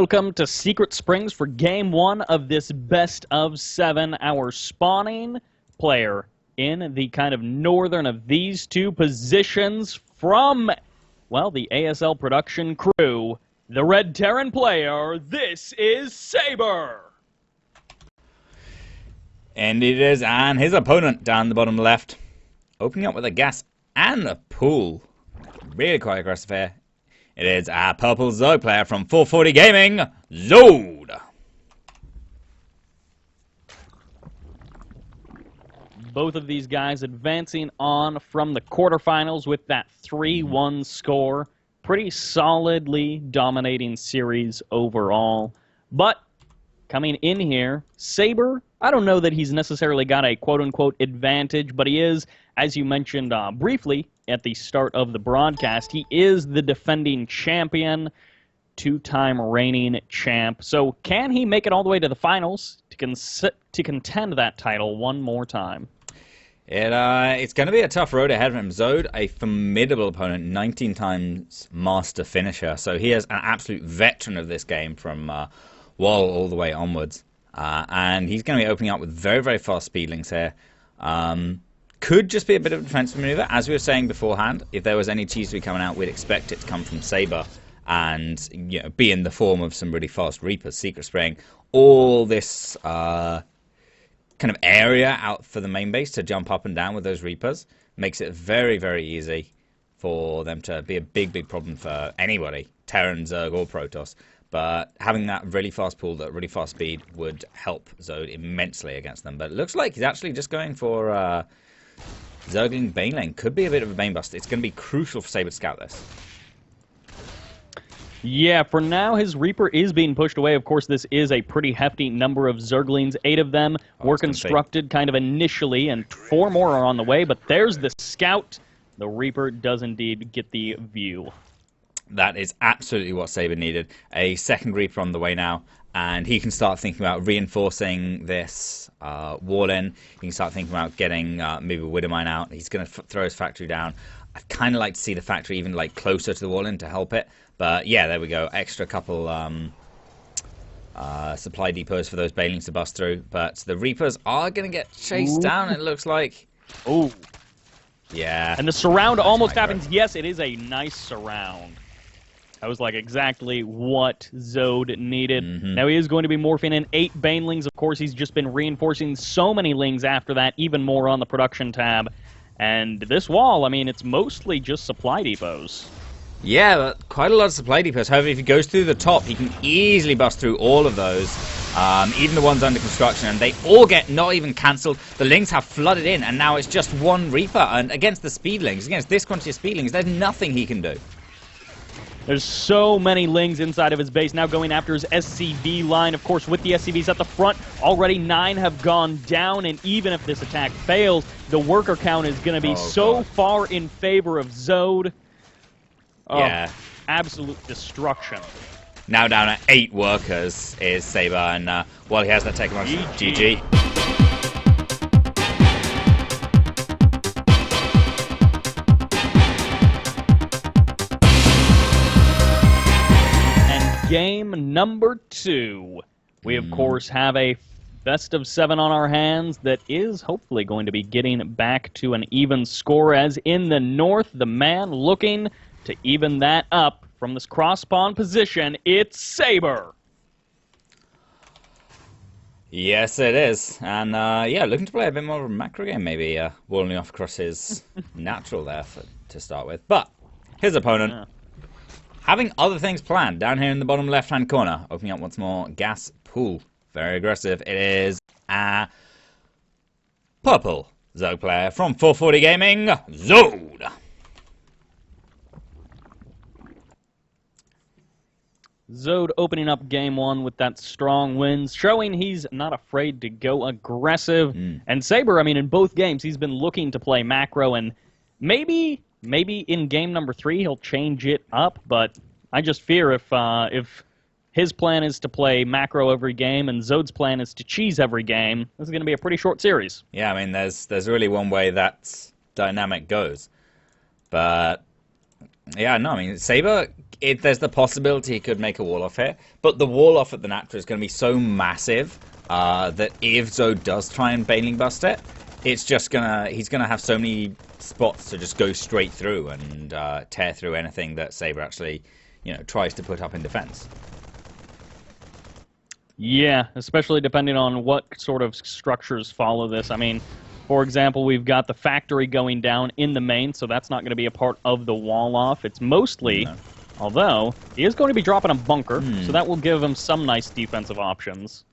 Welcome to Secret Springs for Game 1 of this best of 7. Our spawning player in the kind of northern of these two positions from, well, the ASL production crew, the Red Terran player, this is Sabre. And it is, and his opponent down the bottom left, opening up with a gas and a pool. Really quite aggressive here. It is our purple Zode player from 440 Gaming, Zode. Both of these guys advancing on from the quarterfinals with that 3-1 score. Pretty solidly dominating series overall. But coming in here, Sabre, I don't know that he's necessarily got a quote-unquote advantage, but he is, as you mentioned briefly at the start of the broadcast, he is the defending champion, two-time reigning champ. So can he make it all the way to the finals to contend that title one more time? It's going to be a tough road ahead of him. Zode, a formidable opponent, 19 times master finisher. So he is an absolute veteran of this game from Wall all the way onwards. And he's going to be opening up with very, very fast speedlings here. Could just be a bit of a defensive maneuver. As we were saying beforehand, if there was any cheese to be coming out, we'd expect it to come from Sabre and be in the form of some really fast Reapers, Secret Spring, all this kind of area out for the main base to jump up and down with those Reapers. Makes it very, very easy for them to be a big, big problem for anybody, Terran, Zerg, or Protoss. But having that really fast pool, that really fast speed, would help Zode immensely against them. But it looks like he's actually just going for Zergling Baneling. Could be a bit of a Bane Bust. It's going to be crucial for Sabre to scout this. Yeah, for now, his Reaper is being pushed away. Of course, this is a pretty hefty number of Zerglings. 8 of them were constructed kind of initially, and 4 more are on the way. But there's the Scout. The Reaper does indeed get the view. That is absolutely what Sabre needed. A second Reaper on the way now, and he can start thinking about reinforcing this wall in. He can start thinking about getting maybe Widowmine out. He's going to throw his factory down. I'd kind of like to see the factory even like closer to the wall in to help it. But yeah, there we go. Extra couple supply depots for those Banelings to bust through. But the Reapers are going to get chased down, it looks like. Oh. Yeah. And the surround almost happens. Yes, it is a nice surround. That was like exactly what Zode needed. Now he is going to be morphing in 8 Banelings. Of course, he's just been reinforcing so many Lings after that, even more on the production tab. And this wall, I mean, it's mostly just supply depots. Yeah, quite a lot of supply depots. However, if he goes through the top, he can easily bust through all of those, even the ones under construction, and they all get not even cancelled. The Lings have flooded in, and now it's just one Reaper, and against the Speedlings, against this quantity of Speedlings, there's nothing he can do. There's so many Lings inside of his base, now going after his SCV line. Of course, with the SCVs at the front, already 9 have gone down, and even if this attack fails, the worker count is going to be far in favor of Zode. Oh, yeah. Absolute destruction. Now down at 8 workers is Sabre, and while he has that take on GG. Game number 2. We, of course, have a best of 7 on our hands that is hopefully going to be getting back to an even score, as in the north, the man looking to even that up from this cross-spawn position, it's Sabre. Yes, it is. And, yeah, looking to play a bit more of a macro game, maybe, walling off across his natural there to start with. But his opponent... having other things planned down here in the bottom left-hand corner. Opening up once more. Gas pool. Very aggressive. It is a purple Zode player from 440 Gaming, Zode. Zode opening up game 1 with that strong wins, showing he's not afraid to go aggressive. And Sabre, I mean, in both games, he's been looking to play macro, and maybe in game number 3 he'll change it up, but I just fear if his plan is to play macro every game and Zode's plan is to cheese every game, this is going to be a pretty short series. Yeah, I mean, there's really one way that dynamic goes. But Yeah, no, I mean, Sabre, there's the possibility he could make a wall off here, but the wall off at the Natra is going to be so massive that if Zode does try and Baneling Bust it, he's gonna have so many spots to just go straight through and tear through anything that Sabre actually, tries to put up in defense. Yeah, especially depending on what sort of structures follow this. I mean, for example, we've got the factory going down in the main, so that's not going to be a part of the wall off. It's mostly, No. although, he is going to be dropping a bunker, so that will give him some nice defensive options.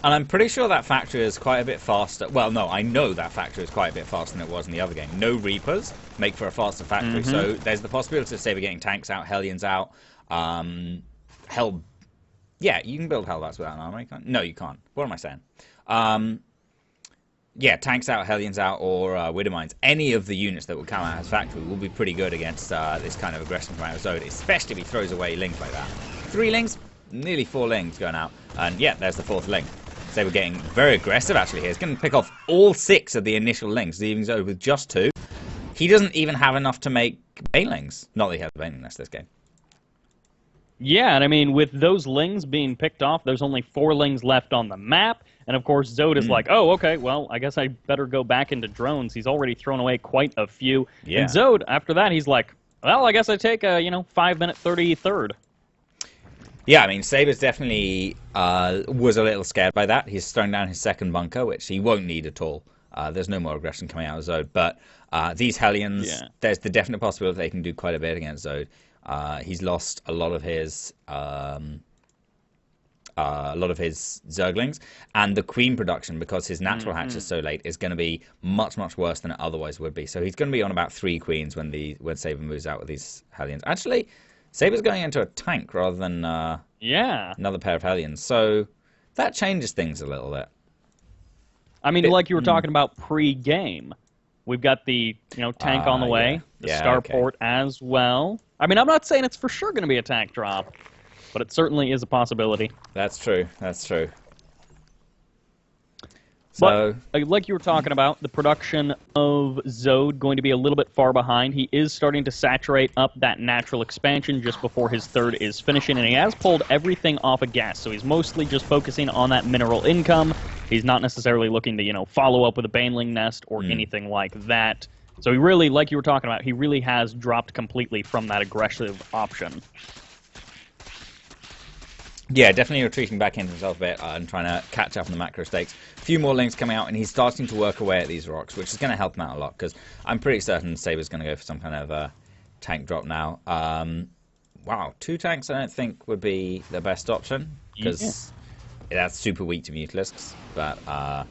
And I'm pretty sure that factory is quite a bit faster. Well, no, I know that factory is quite a bit faster than it was in the other game. No Reapers make for a faster factory, so there's the possibility of Sabre getting tanks out, Hellions out, Hell... Yeah, you can build Hellbats without an armor, can't? No, you can't. What am I saying? Yeah, tanks out, Hellions out, or Widowmines. Any of the units that will come out as factory will be pretty good against this kind of aggression from out of Zode, especially if he throws away lings like that. 3 lings? Nearly 4 lings going out. And yeah, there's the 4th ling. So we're getting very aggressive actually here. He's going to pick off all 6 of the initial lings, leaving Zode with just 2. He doesn't even have enough to make banelings. Not that he has a baneling nest this game. Yeah, and I mean, with those lings being picked off, there's only 4 lings left on the map. And of course, Zode is like, oh, okay, well, I guess I better go back into drones. He's already thrown away quite a few. Yeah. And Zode, after that, he's like, well, I guess I take a, 5-minute 33rd. Yeah, I mean, Sabre's definitely was a little scared by that. He's thrown down his 2nd bunker, which he won't need at all. There's no more aggression coming out of Zode. But these Hellions, there's the definite possibility they can do quite a bit against Zode. He's lost a lot of his Zerglings, and the queen production, because his natural hatch is so late, is going to be much, much worse than it otherwise would be. So he's going to be on about 3 queens when Sabre moves out with these Hellions. Actually, Sabre's going into a tank rather than another pair of Hellions, so that changes things a little bit. I mean, like you were talking about pre-game, we've got the tank on the way, the starport as well. I mean, I'm not saying it's for sure going to be a tank drop, but it certainly is a possibility. That's true. That's true. So, but, like you were talking about, the production of Zode going to be a little bit far behind. He is starting to saturate up that natural expansion just before his 3rd is finishing, and he has pulled everything off of gas, so he's mostly just focusing on that mineral income. He's not necessarily looking to, follow up with a baneling nest or anything like that. So he really, like you were talking about, he really has dropped completely from that aggressive option. Yeah, definitely retreating back into himself a bit and trying to catch up on the macro stakes. A few more lings coming out, and he's starting to work away at these rocks, which is going to help him out a lot, because I'm pretty certain Sabre's going to go for some kind of tank drop now. Wow, 2 tanks I don't think would be the best option, because that's super weak to Mutalisks, but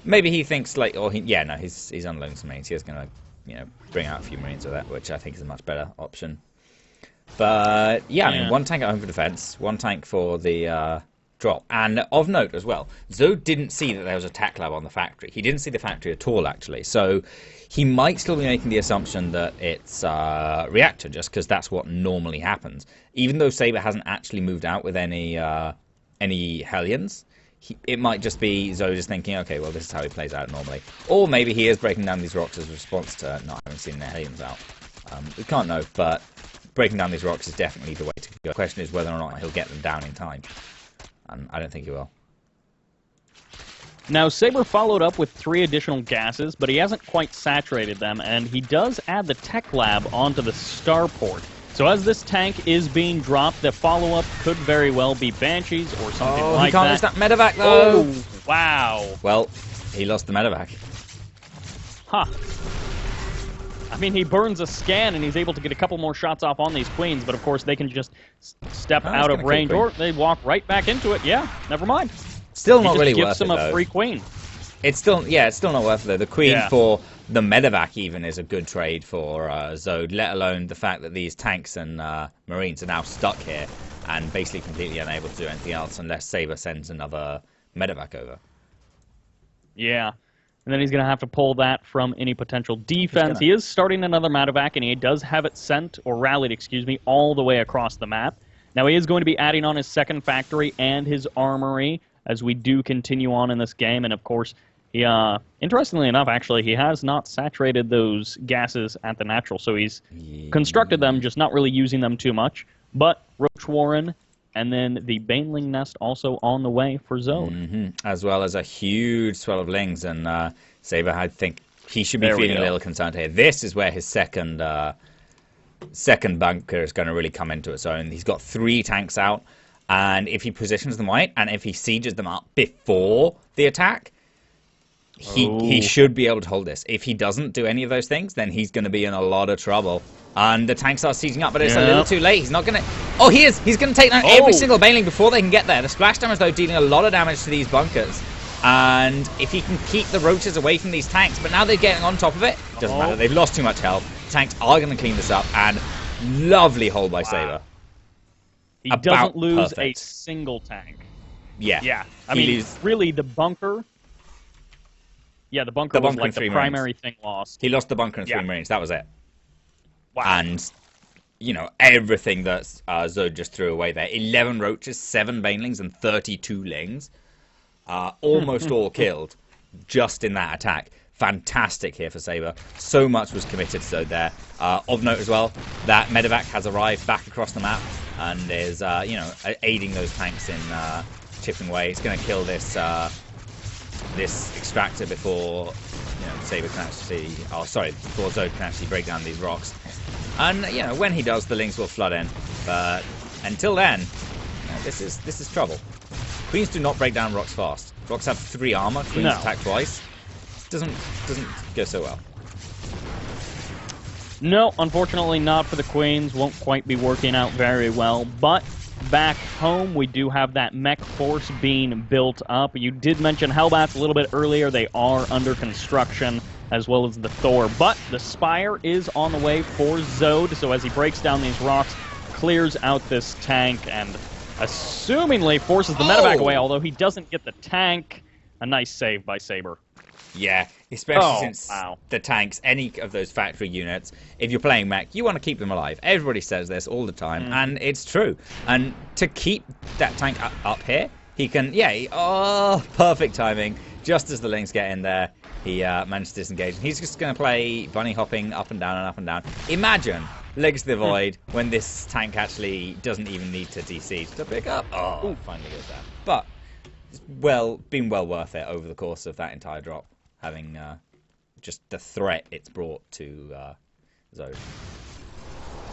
maybe he thinks, like, or he's unloading some marines. He's going to, bring out a few marines with that, which I think is a much better option. But yeah, I mean, 1 tank at home for defense, 1 tank for the drop. And of note as well, Zode didn't see that there was a tac lab on the factory. He didn't see the factory at all, actually. So he might still be making the assumption that it's reactor, just because that's what normally happens. Even though Sabre hasn't actually moved out with any Hellions, it might just be Zode is thinking, okay, well, this is how he plays out normally. Or maybe he is breaking down these rocks as a response to not having seen the Hellions out. We can't know, but breaking down these rocks is definitely the way to go. The question is whether or not he'll get them down in time. And I don't think he will. Now, Sabre followed up with 3 additional gases, but he hasn't quite saturated them, and he does add the tech lab onto the starport. So as this tank is being dropped, the follow-up could very well be Banshees or something like that. He can't lose that medevac, though! Oh, wow. Well, he lost the medevac. Huh. I mean, he burns a scan, and he's able to get a couple more shots off on these queens, but of course they can just step out of range, or they walk right back into it. Yeah, never mind. Still not really worth it, gives him a free queen. It's still not worth it, though. The queen for the medevac even is a good trade for Zode, let alone the fact that these tanks and marines are now stuck here and basically completely unable to do anything else unless Sabre sends another medevac over. Yeah. And then he's going to have to pull that from any potential defense. He is starting another medevac, and he does have it sent, or rallied, excuse me, all the way across the map. Now, he is going to be adding on his 2nd factory and his armory as we do continue on in this game. And, of course, He, interestingly enough, actually, he has not saturated those gases at the natural, so he's constructed them, just not really using them too much. But Roach Warren and then the Baneling Nest also on the way for Zode. As well as a huge swell of Lings, and Sabre, I think he should be feeling a little concerned here. This is where his second bunker is going to really come into its own. He's got 3 tanks out, and if he positions them right, and if he sieges them up before the attack, he should be able to hold this. If he doesn't do any of those things, then he's going to be in a lot of trouble. And the tanks are sieging up, but it's a little too late. He's not going to... Oh, he is! He's going to take down every single Baneling before they can get there. The splash damage, though, dealing a lot of damage to these bunkers. And if he can keep the roaches away from these tanks, but now they're getting on top of it, doesn't matter. They've lost too much health. The tanks are going to clean this up, and lovely hold by Sabre. He doesn't lose a single tank. Yeah. I mean, really, the bunker... Yeah, the bunker was like the primary thing lost. He lost the bunker and 3 Marines. That was it. Wow. And, you know, everything that Zode just threw away there. 11 roaches, 7 banelings, and 32 lings. Almost all killed just in that attack. Fantastic here for Sabre. So much was committed to Zode there. Of note as well, that medevac has arrived back across the map and is, you know, aiding those tanks in chipping away. It's going to kill this this extractor before, you know, Sabre can actually... Oh, sorry, before Zode can actually break down these rocks. And, you know, when he does, the lings will flood in. But until then, you know, this is trouble. Queens do not break down rocks fast. Rocks have 3 armor. Queens attack twice. Doesn't go so well. No, unfortunately not for the Queens. Won't quite be working out very well. But back home, we do have that mech force being built up. You did mention Hellbats a little bit earlier. They are under construction, as well as the Thor. But the Spire is on the way for Zode. So as he breaks down these rocks, clears out this tank, and assumingly forces the medevac away, although he doesn't get the tank. A nice save by Sabre. Yeah, especially since the tanks, any of those factory units, if you're playing mech, you want to keep them alive. Everybody says this all the time, and it's true. And to keep that tank up here, he can, perfect timing. Just as the lings get in there, he managed to disengage. And he's just going to play bunny hopping up and down and up and down. Imagine Legs to the Void when this tank actually doesn't even need to de-siege to pick up. Oh, finally goes down. But it's been well worth it over the course of that entire drop, having just the threat it's brought to Zode.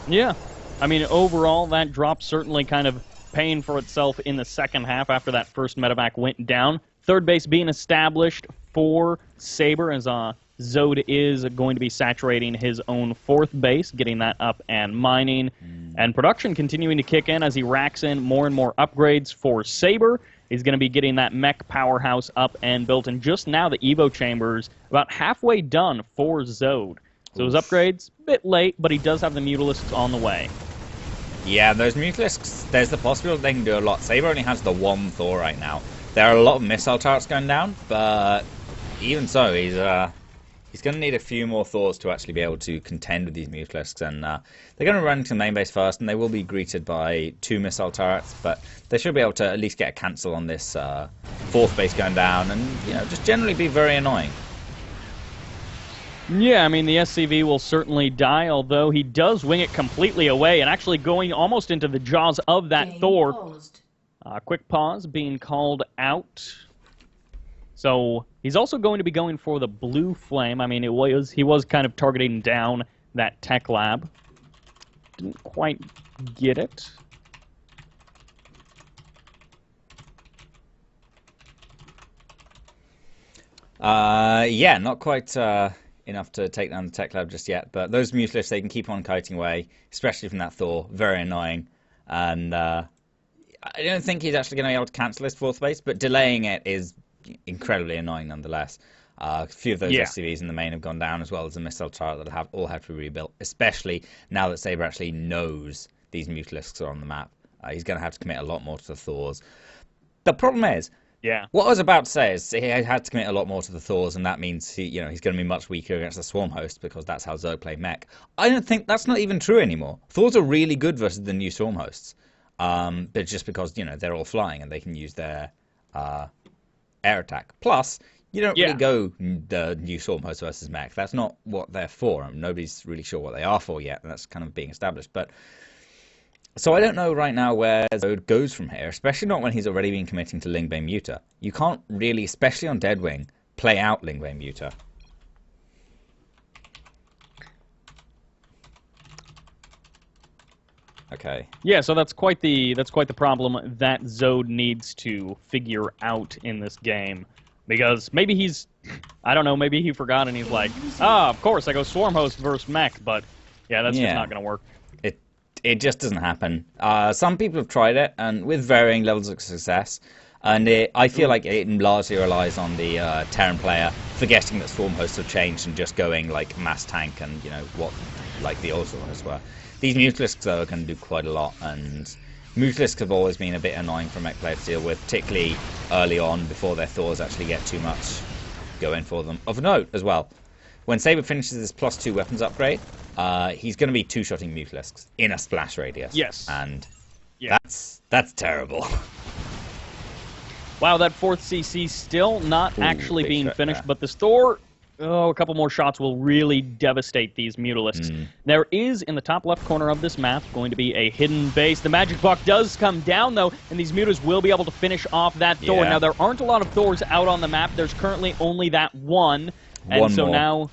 Yeah. I mean, overall, that drop certainly kind of paying for itself in the second half after that first medevac went down. Third base being established for Sabre as Zode is going to be saturating his own 4th base, getting that up and mining. And production continuing to kick in as he racks in more and more upgrades for Sabre. He's going to be getting that mech powerhouse up and built. And just now, the Evo Chambers about halfway done for Zode. So his upgrades, a bit late, but he does have the Mutalisks on the way. Yeah, those Mutalisks, there's the possibility they can do a lot. Sabre only has the 1 Thor right now. There are a lot of missile turrets going down, but even so, he's going to need a few more Thors to actually be able to contend with these Mutalisks, and they're going to run to the main base first, and they will be greeted by 2 missile turrets, but they should be able to at least get a cancel on this 4th base going down, and, you know, just generally be very annoying. Yeah, I mean, the SCV will certainly die, although he does wing it completely away, and actually going almost into the jaws of that Thor. Quick pause being called out. So he's also going to be going for the blue flame. I mean, he was kind of targeting down that tech lab. Didn't quite get it. Yeah, not quite enough to take down the tech lab just yet. But those Mutalisks, they can keep on kiting away, especially from that Thor. Very annoying. And I don't think he's actually going to be able to cancel his 4th base, but delaying it is incredibly annoying nonetheless. A few of those SCVs in the main have gone down, as well as the missile turret that all have to be rebuilt, especially now that Sabre actually knows these Mutalisks are on the map. He's going to have to commit a lot more to the Thors. The problem is, what I was about to say is he had to commit a lot more to the Thors, and that means he's going to be much weaker against the Swarm host, because that's how Zode play mech. I don't think that's not even true anymore. Thors are really good versus the new Swarm hosts. But just because, they're all flying and they can use their air attack. Plus, You don't really go the new Storm Host versus mech. That's not what they're for. Nobody's really sure what they are for yet, and that's kind of being established. But so I don't know right now where Zode goes from here, especially not when he's already been committing to Lingbane Muta. You can't really, especially on Deadwing, play out Lingbane Muta. Okay. Yeah, so that's quite the problem that Zode needs to figure out in this game. Because maybe I don't know, maybe he forgot and he's like, of course, I go Swarm Host versus Mech, but yeah, that's just not going to work. It just doesn't happen. Some people have tried it, and with varying levels of success, and I feel like it largely relies on the Terran player forgetting that Swarm Hosts have changed and just going like mass tank and, you know, what like the old Swarm Hosts were. These Mutalisks, though, are going to do quite a lot, and Mutalisks have always been a bit annoying for a mech player to deal with, particularly early on before their Thors actually get too much going for them. Of note, as well, when Sabre finishes his +2 weapons upgrade, he's going to be two-shotting Mutalisks in a splash radius. Yes. And that's terrible. Wow, that 4th CC still not actually being finished, but this Thor, a couple more shots will really devastate these Mutalisks. There is, in the top left corner of this map, going to be a hidden base. The magic buck does come down, though, and these Mutas will be able to finish off that Thor. Now, there aren't a lot of Thors out on the map. There's currently only that one. And so now,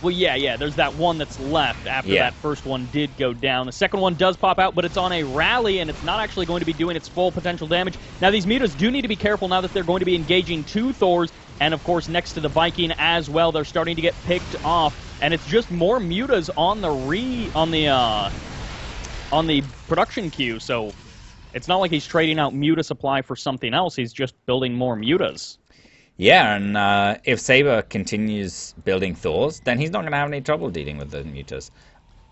well, there's that one that's left after that first one did go down. The second one does pop out, but it's on a rally, and it's not actually going to be doing its full potential damage. Now, these Mutas do need to be careful now that they're going to be engaging 2 Thors, and, of course, next to the Viking as well. They're starting to get picked off, and it's just more Mutas on the production queue, so it's not like he's trading out Muta supply for something else. He's just building more Mutas. Yeah, and if Sabre continues building Thors, then he's not going to have any trouble dealing with the Mutas.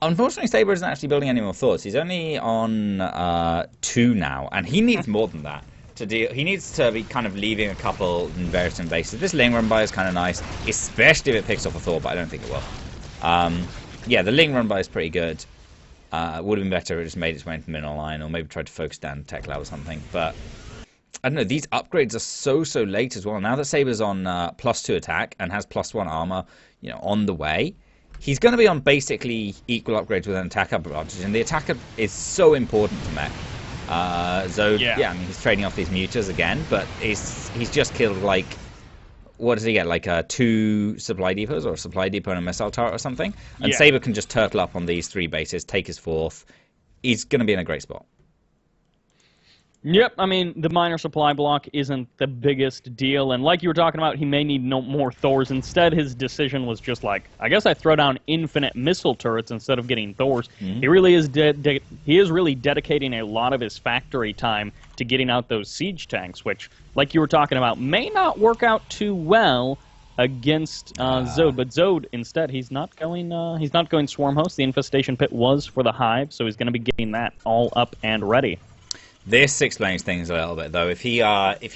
Unfortunately, Sabre isn't actually building any more Thors. He's only on 2 now, and he needs more than that to deal. He needs to be kind of leaving a couple in various bases. This Ling Run By is kind of nice, especially if it picks off a Thor, but I don't think it will. Yeah, the Ling Run By is pretty good. Would have been better if it just made its way into the middle line, or maybe tried to focus down Tech Lab or something, but I don't know, these upgrades are so late as well. Now that Sabre's on +2 attack and has +1 armor, you know, on the way, he's going to be on basically equal upgrades with an attack advantage, and the attacker is so important to mech. Zode, I mean, he's trading off these Mutas again, but he's just killed, like, what does he get, like 2 supply depots, or a supply depot and a missile turret or something? And Sabre can just turtle up on these 3 bases, take his 4th. He's going to be in a great spot. Yep, I mean, the minor supply block isn't the biggest deal, and like you were talking about, he may need no more Thors. Instead, his decision was just like, I guess I throw down infinite missile turrets instead of getting Thors. He really is really dedicating a lot of his factory time to getting out those siege tanks, which, like you were talking about, may not work out too well against Zode. But Zode, instead, he's not going Swarm Host. The infestation pit was for the Hive, so he's going to be getting that all up and ready. This explains things a little bit, though. If he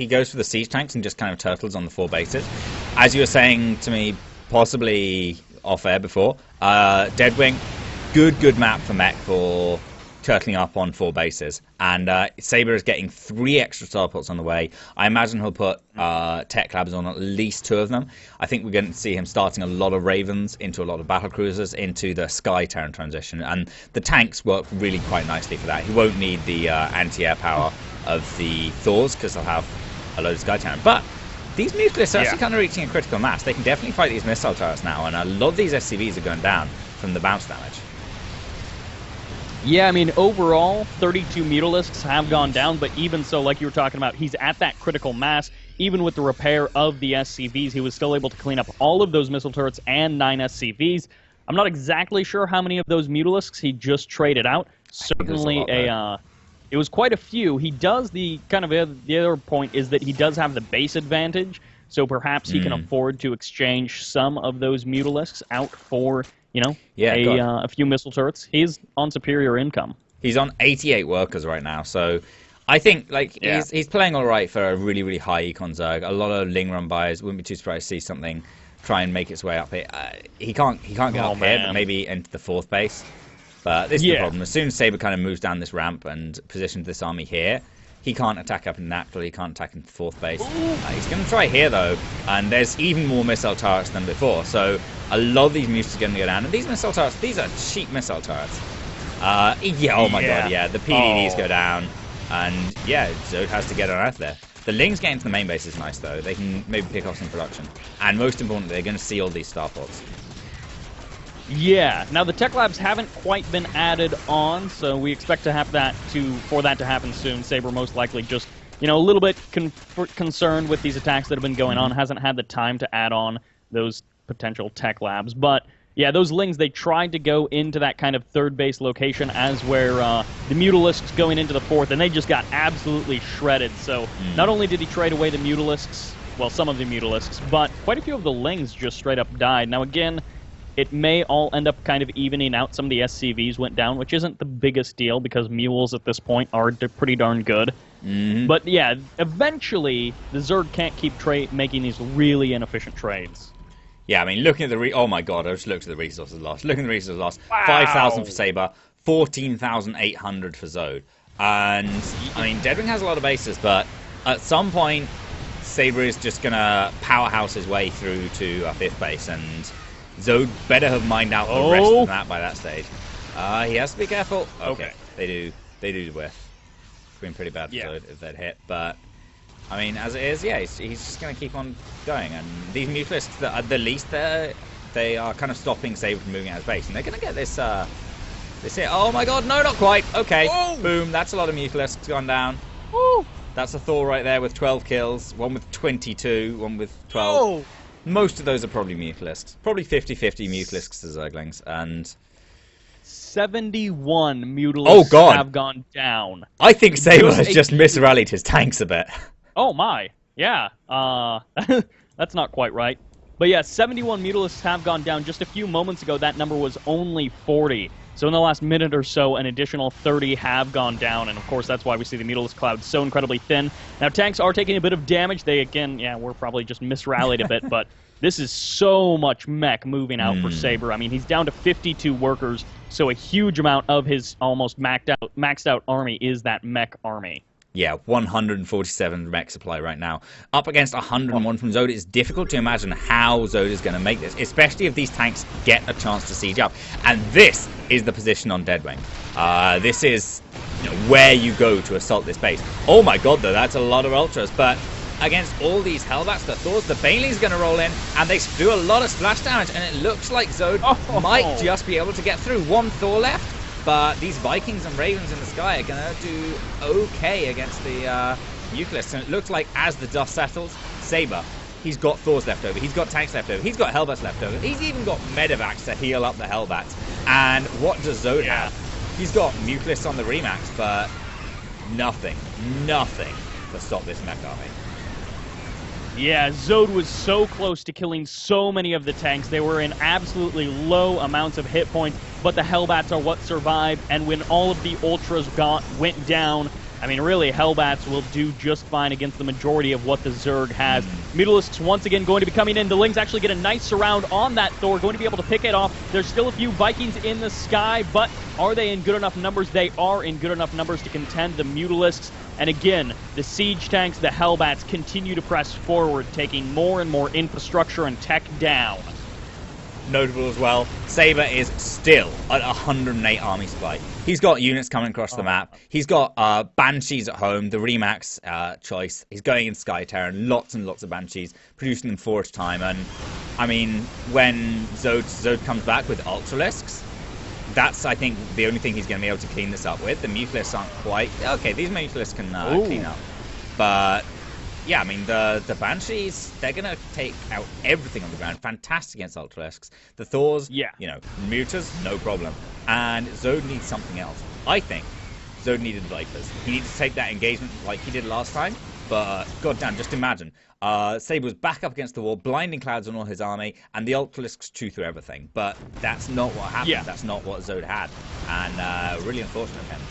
goes for the siege tanks and just kind of turtles on the 4 bases, as you were saying to me, possibly off air before, Deadwing, good map for mech for turtling up on 4 bases, and Sabre is getting 3 extra starports on the way. I imagine he'll put tech labs on at least 2 of them. I think we're going to see him starting a lot of Ravens into a lot of battle cruisers into the Sky Terran transition, and the tanks work really quite nicely for that. He won't need the anti-air power of the Thors because they'll have a load of Sky Terran, but these Mutalisks are actually kind of reaching a critical mass. They can definitely fight these missile turrets now, and a lot of these SCVs are going down from the bounce damage. Yeah, I mean, overall, 32 Mutalisks have gone down, but even so, like you were talking about, he's at that critical mass. Even with the repair of the SCVs, he was still able to clean up all of those missile turrets and 9 SCVs. I'm not exactly sure how many of those Mutalisks he just traded out. Certainly it was quite a few. He does the other point is that he does have the base advantage, so perhaps he can afford to exchange some of those Mutalisks out for, you know, a few missile turrets. He's on superior income. He's on 88 workers right now, so I think he's playing all right for a really, really high econ Zerg. A lot of Ling Run Buyers wouldn't be too surprised to see something try and make its way up here. He can't get up here, but maybe into the 4th base. But this is the problem. As soon as Sabre kind of moves down this ramp and positions this army here, He can't attack up in natural, he can't attack in fourth base. He's going to try here, though, and there's even more missile turrets than before, so a lot of these Mutas are going to go down. And these missile turrets, these are cheap missile turrets. Yeah, oh my god, yeah, the PDDs go down, and yeah, Zode has to get on out of there. The Lings getting to the main base is nice, though. They can maybe pick off some production. And most importantly, they're going to see all these starports. Yeah. Now the tech labs haven't quite been added on, so we expect to have for that to happen soon. Sabre most likely just, a little bit concerned with these attacks that have been going on. Hasn't had the time to add on those potential tech labs. But yeah, those Lings, they tried to go into that kind of third base location as where the Mutalisks going into the fourth, and they just got absolutely shredded. So not only did he trade away the Mutalisks, well, some of the Mutalisks, but quite a few of the Lings just straight up died. Now again, it may all end up kind of evening out. Some of the SCVs went down, which isn't the biggest deal because mules at this point are pretty darn good. But yeah, eventually the Zerg can't keep making these really inefficient trades. Yeah, I mean, looking at the oh my god, I just looked at the resources lost. Looking at the resources lost, Wow. 5,000 for Sabre, 14,800 for Zode. And, I mean, Deadwing has a lot of bases, but at some point, Sabre is just going to powerhouse his way through to fifth base, and Zode better have mined out the rest of the map by that stage. He has to be careful. Okay. They do whiff. It's been pretty bad for Zode if they'd hit, but I mean, as it is, yeah, he's just going to keep on going. And these Mutalisks, at the least, they are kind of stopping Sabre from moving out of base, and they're going to get this hit. Oh my god, no, not quite. Okay, boom, that's a lot of Mutalisks gone down. That's a Thor right there with 12 kills, one with 22, one with 12. Most of those are probably Mutalisks. Probably 50-50 Mutalisks to Zerglings, and 71 Mutalisks have gone down. I think Sabre has just misrallied his tanks a bit. Oh my, yeah. That's not quite right. But yeah, 71 Mutalisks have gone down. Just a few moments ago, that number was only 40. So in the last minute or so, an additional 30 have gone down, and of course that's why we see the Mutalisk cloud so incredibly thin. Now tanks are taking a bit of damage. They, again, we're probably just misrallied a bit, but this is so much mech moving out for Sabre. I mean, he's down to 52 workers, so a huge amount of his almost maxed out army is that mech army. Yeah, 147 mech supply right now. Up against 101 from Zode, it's difficult to imagine how Zode is going to make this, especially if these tanks get a chance to siege up. And this is the position on Deadwing. This is where you go to assault this base. Oh my god, though, that's a lot of Ultras, but against all these Hellbats, the Thors, the Baneley's going to roll in, and they do a lot of splash damage, and it looks like Zode might just be able to get through. One Thor left. But these Vikings and Ravens in the sky are going to do okay against the Mutalisks. And it looks like as the dust settles, Sabre, he's got Thors left over, he's got tanks left over, he's got Hellbats left over, he's even got Medivacs to heal up the Hellbats. And what does Zode have? He's got Mutalisks on the Remax, but nothing to stop this mech army. Yeah, Zode was so close to killing so many of the tanks. They were in absolutely low amounts of hit points, but the Hellbats are what survived, and when all of the Ultras went down, I mean, really, Hellbats will do just fine against the majority of what the Zerg has. Mutalisks once again going to be coming in. The Lings actually get a nice surround on that Thor, going to be able to pick it off. There's still a few Vikings in the sky, but are they in good enough numbers? They are in good enough numbers to contend the Mutalisks. And again, the siege tanks, the Hellbats, continue to press forward, taking more and more infrastructure and tech down. Notable as well, Sabre is still at 108 army supply. He's got units coming across the map. He's got Banshees at home, the Remax choice. He's going in Sky Terran, lots and lots of Banshees, producing them 4 at a time. And, I mean, when Zode comes back with Ultralisks, that's, I think, the only thing he's going to be able to clean this up with. The Mutalisks aren't quite... Okay, these Mutalisks can clean up. But, yeah, I mean, the Banshees, they're going to take out everything on the ground. Fantastic against Ultralisks. The Thors, Mutas, no problem. And Zode needs something else. I think Zode needed Vipers. He needed to take that engagement like he did last time. But, goddamn, just imagine. Sabre was back up against the wall, blinding clouds on all his army, and the Ultralisks chew through everything. But that's not what happened. That's not what Zode had. And really unfortunate for him.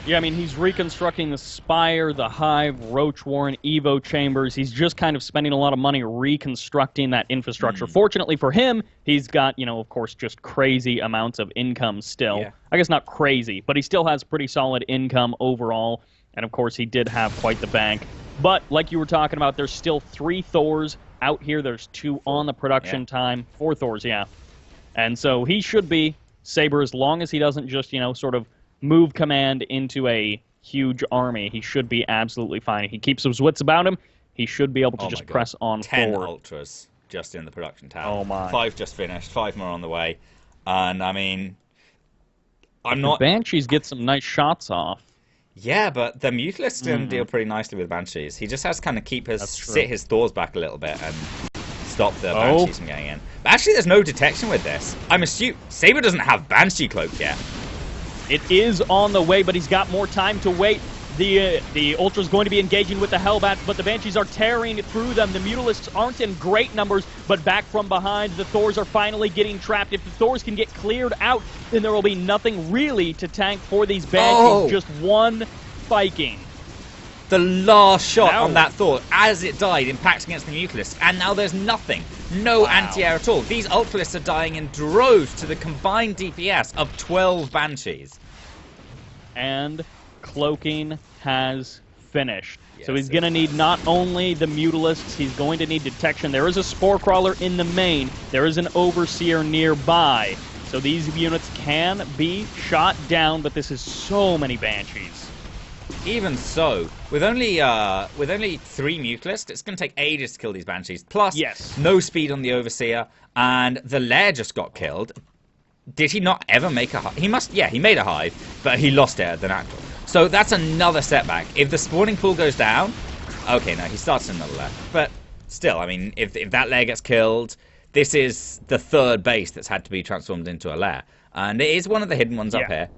Yeah, I mean, he's reconstructing the Spire, the Hive, Roach Warren, Evo Chambers. He's just kind of spending a lot of money reconstructing that infrastructure. Fortunately for him, he's got, of course, just crazy amounts of income still. I guess not crazy, but he still has pretty solid income overall. And of course, he did have quite the bank. But like you were talking about, there's still 3 Thors out here. There's 2 on the production time. 4 Thors, yeah. And so he should be Sabre, as long as he doesn't just, sort of move command into a huge army. He should be absolutely fine. If he keeps his wits about him, he should be able to just press on 10 forward. ultras just in the production tower. Oh my. 5 just finished, 5 more on the way. And I mean, The Banshees get some nice shots off. Yeah, but the Mutalist can deal pretty nicely with Banshees. He just has to kind of sit his Thors back a little bit and stop the Banshees from getting in. But actually, there's no detection with this. I'm assuming Sabre doesn't have Banshee Cloak yet. It is on the way, but he's got more time to wait. The Ultra's going to be engaging with the Hellbats, but the Banshees are tearing through them. The Mutalists aren't in great numbers, but back from behind, the Thors are finally getting trapped. If the Thors can get cleared out, then there will be nothing really to tank for these Banshees. Just one Viking. The last shot on that Thor, as it died, impacts against the Mutalists, and now there's nothing. No anti-air at all. These Ultralists are dying in droves to the combined DPS of 12 Banshees. And cloaking has finished. Yes, so he's going to need not only the Mutalists, he's going to need detection. There is a Spore Crawler in the main. There is an Overseer nearby. So these units can be shot down, but this is so many Banshees. Even so, with only 3 Mutalists, it's going to take ages to kill these Banshees. Plus, no speed on the Overseer, and the Lair just got killed. Did he not ever make a hive? He must, he made a hive, but he lost it at the Natural. So that's another setback. If the spawning pool goes down, okay, no, he starts another lair. But still, I mean, if that lair gets killed, this is the 3rd base that's had to be transformed into a lair. And it is one of the hidden ones up here.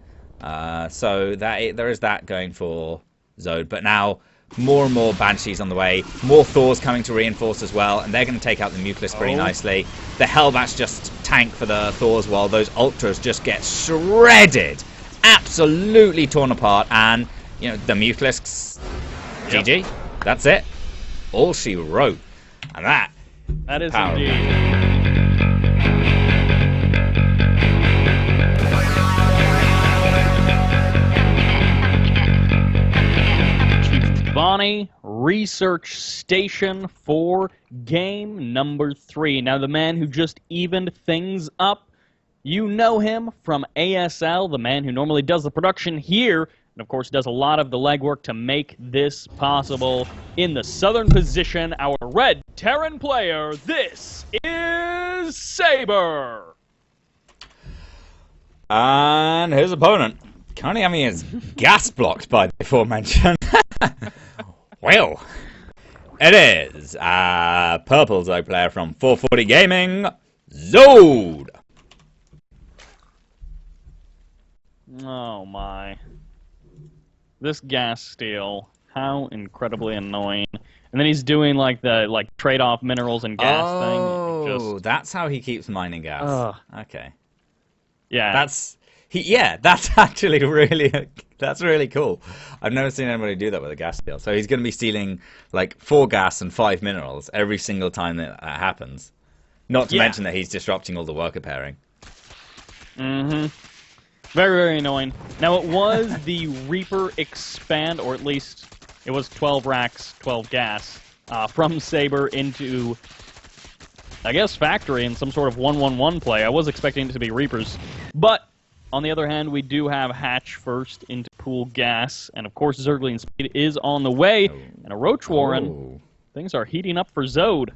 So there is that going for Zode. But now, more and more Banshees on the way. More Thors coming to reinforce as well. And they're going to take out the Mutalist pretty nicely. The Hellbats just tank for the Thors while those Ultras just get shredded. Absolutely torn apart, and the Mutalisks, GG. That's it. All she wrote, and that is power. Indeed. Bonnie Research Station for game number 3. Now, the man who just evened things up. You know him from ASL, the man who normally does the production here, and of course does a lot of the legwork to make this possible. In the southern position, our red Terran player, this is Sabre. And his opponent, currently having his gas blocked by the aforementioned. Well, it is a purple Zode player from 440 Gaming, Zode. Oh my. This gas steal, how incredibly annoying. And then he's doing the trade-off minerals and gas thing. Oh, that's how he keeps mining gas. Okay. Yeah. That's actually that's really cool. I've never seen anybody do that with a gas steal. So he's going to be stealing 4 gas and 5 minerals every single time that happens. Not to mention that he's disrupting all the worker pairing. Mm-hmm. Very, very annoying. Now, it was the Reaper expand, or at least it was 12 racks, 12 gas, from Sabre into, I guess, Factory in some sort of 1-1-1 play. I was expecting it to be Reapers. But, on the other hand, we do have Hatch first into Pool Gas, and of course, Zergling Speed is on the way, and a Roach Warren. Things are heating up for Zode.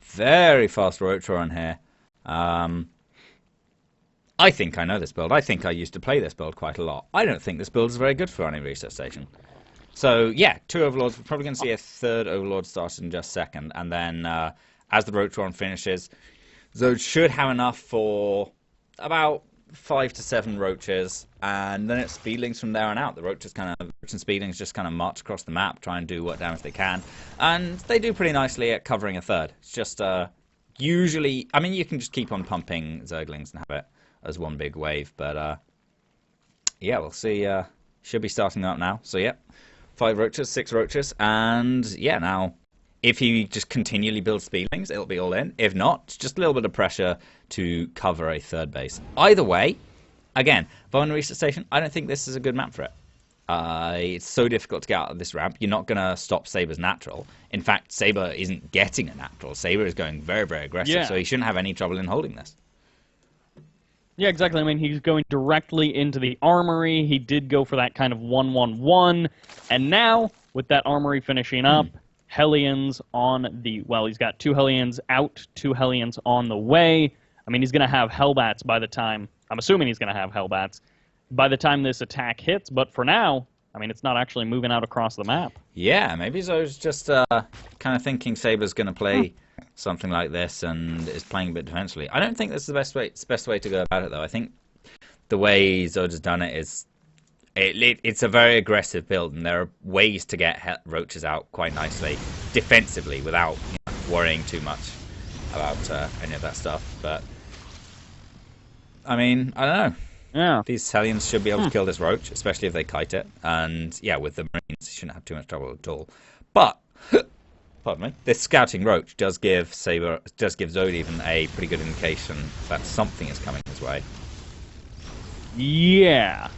Very fast Roach Warren here. I think I know this build. I think I used to play this build quite a lot. I don't think this build is very good for any research station. So, yeah, 2 Overlords. We're probably going to see a 3rd Overlord start in just a second. And then, as the Roach Warren finishes, Zode should have enough for about 5 to 7 Roaches. And then it's Speedlings from there on out. The Roach and Speedlings just kind of march across the map, try and do what damage they can. And they do pretty nicely at covering a 3rd. It's just, usually... I mean, you can just keep on pumping Zerglings and have it as one big wave, but yeah, we'll see. Should be starting up now. So yeah, 5 Roaches, 6 Roaches, and yeah, now if he just continually builds Speedlings, it'll be all in. If not, it's just a little bit of pressure to cover a 3rd base. Either way, again, Vulnerable Research Station, I don't think this is a good map for it. It's so difficult to get out of this ramp. You're not going to stop Sabre's natural. In fact, Sabre isn't getting a natural. Sabre is going very, very aggressive, so he shouldn't have any trouble in holding this. Yeah, exactly. I mean, he's going directly into the armory. He did go for that kind of 1-1-1. And now, with that armory finishing up, Hellions on the... Well, he's got 2 Hellions out, 2 Hellions on the way. I mean, he's going to have Hellbats by the time... I'm assuming he's going to have Hellbats by the time this attack hits. But for now, I mean, it's not actually moving out across the map. Yeah, maybe Zode's just kind of thinking Sabre's going to play something like this and is playing a bit defensively. I don't think that's the best way to go about it, though. I think the way Zode has done it is it's a very aggressive build, and there are ways to get roaches out quite nicely defensively without worrying too much about any of that stuff. But I mean, I don't know. Yeah, these Hellions should be able to kill this roach, especially if they kite it. And yeah, with the Marines, you shouldn't have too much trouble at all. But pardon me, this scouting roach does give Zode even a pretty good indication that something is coming his way. Yeah.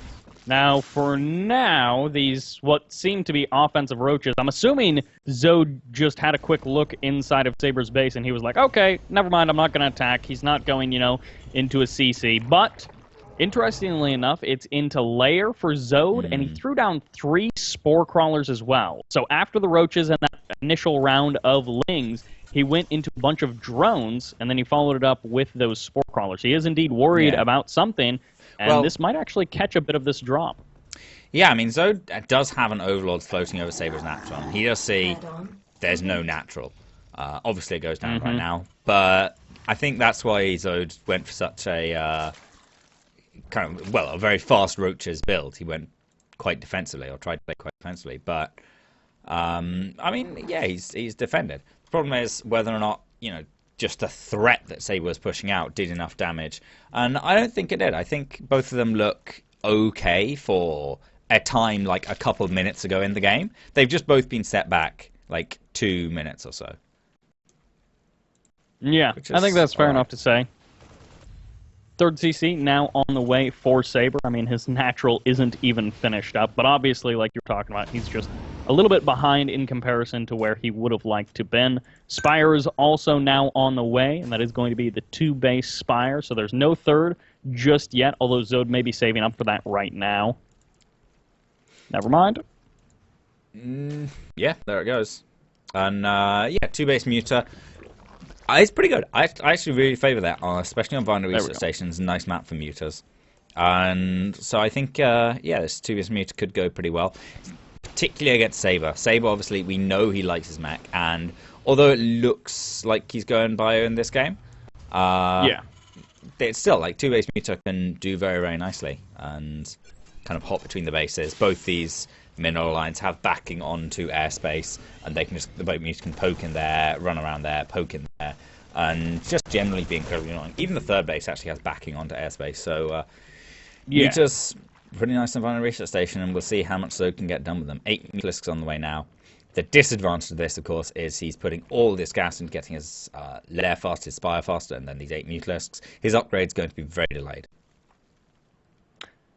Now, for now, these what seem to be offensive roaches. I'm assuming Zode just had a quick look inside of Sabre's base, and he was like, "Okay, never mind. I'm not going to attack." He's not going, into a CC, but. Interestingly enough, it's into lair for Zode, and he threw down 3 spore crawlers as well. So after the roaches and that initial round of lings, he went into a bunch of drones, and then he followed it up with those spore crawlers. He is indeed worried about something, and this might actually catch a bit of this drop. Yeah, I mean, Zode does have an Overlord floating over Sabre's natural. He does see there's no natural. Obviously, it goes down right now, but I think that's why Zode went for such a... a very fast roaches build. He went quite defensively, or tried to play quite defensively. But I mean, yeah, he's defended. The problem is whether or not just the threat that Sabre was pushing out did enough damage, and I don't think it did. I think both of them look okay for a time like a couple of minutes ago in the game. They've just both been set back like 2 minutes or so. Yeah, I think that's fair enough to say. Third CC now on the way for Sabre. I mean, his natural isn't even finished up, but obviously, like you're talking about, he's just a little bit behind in comparison to where he would have liked to been. Spire is also now on the way, and that is going to be the 2-base Spire, so there's no third just yet, although Zode may be saving up for that right now. Never mind. Yeah, there it goes. And, yeah, 2-base Muta. It's pretty good. I actually really favour that, especially on Vinyl Research Stations. Nice map for mutas. And so I think, yeah, this 2-base muta could go pretty well. Particularly against Sabre. Sabre, obviously, we know he likes his mech. And although it looks like he's going bio in this game, it's still, like, 2-base muta can do very, very nicely. And kind of hop between the bases. Both these mineral lines have backing onto airspace, and they can the boat muta can poke in there, run around there, poke in there, and just generally be incredibly annoying. Even the third base actually has backing onto airspace, so Muta's pretty nice on Vinyl Research Station, and we'll see how much Zode can get done with them. 8 Mutalisks on the way now. The disadvantage of this, of course, is he's putting all this gas into getting his lair faster, his spire faster, and then these 8 Mutalisks. His upgrade's going to be very delayed.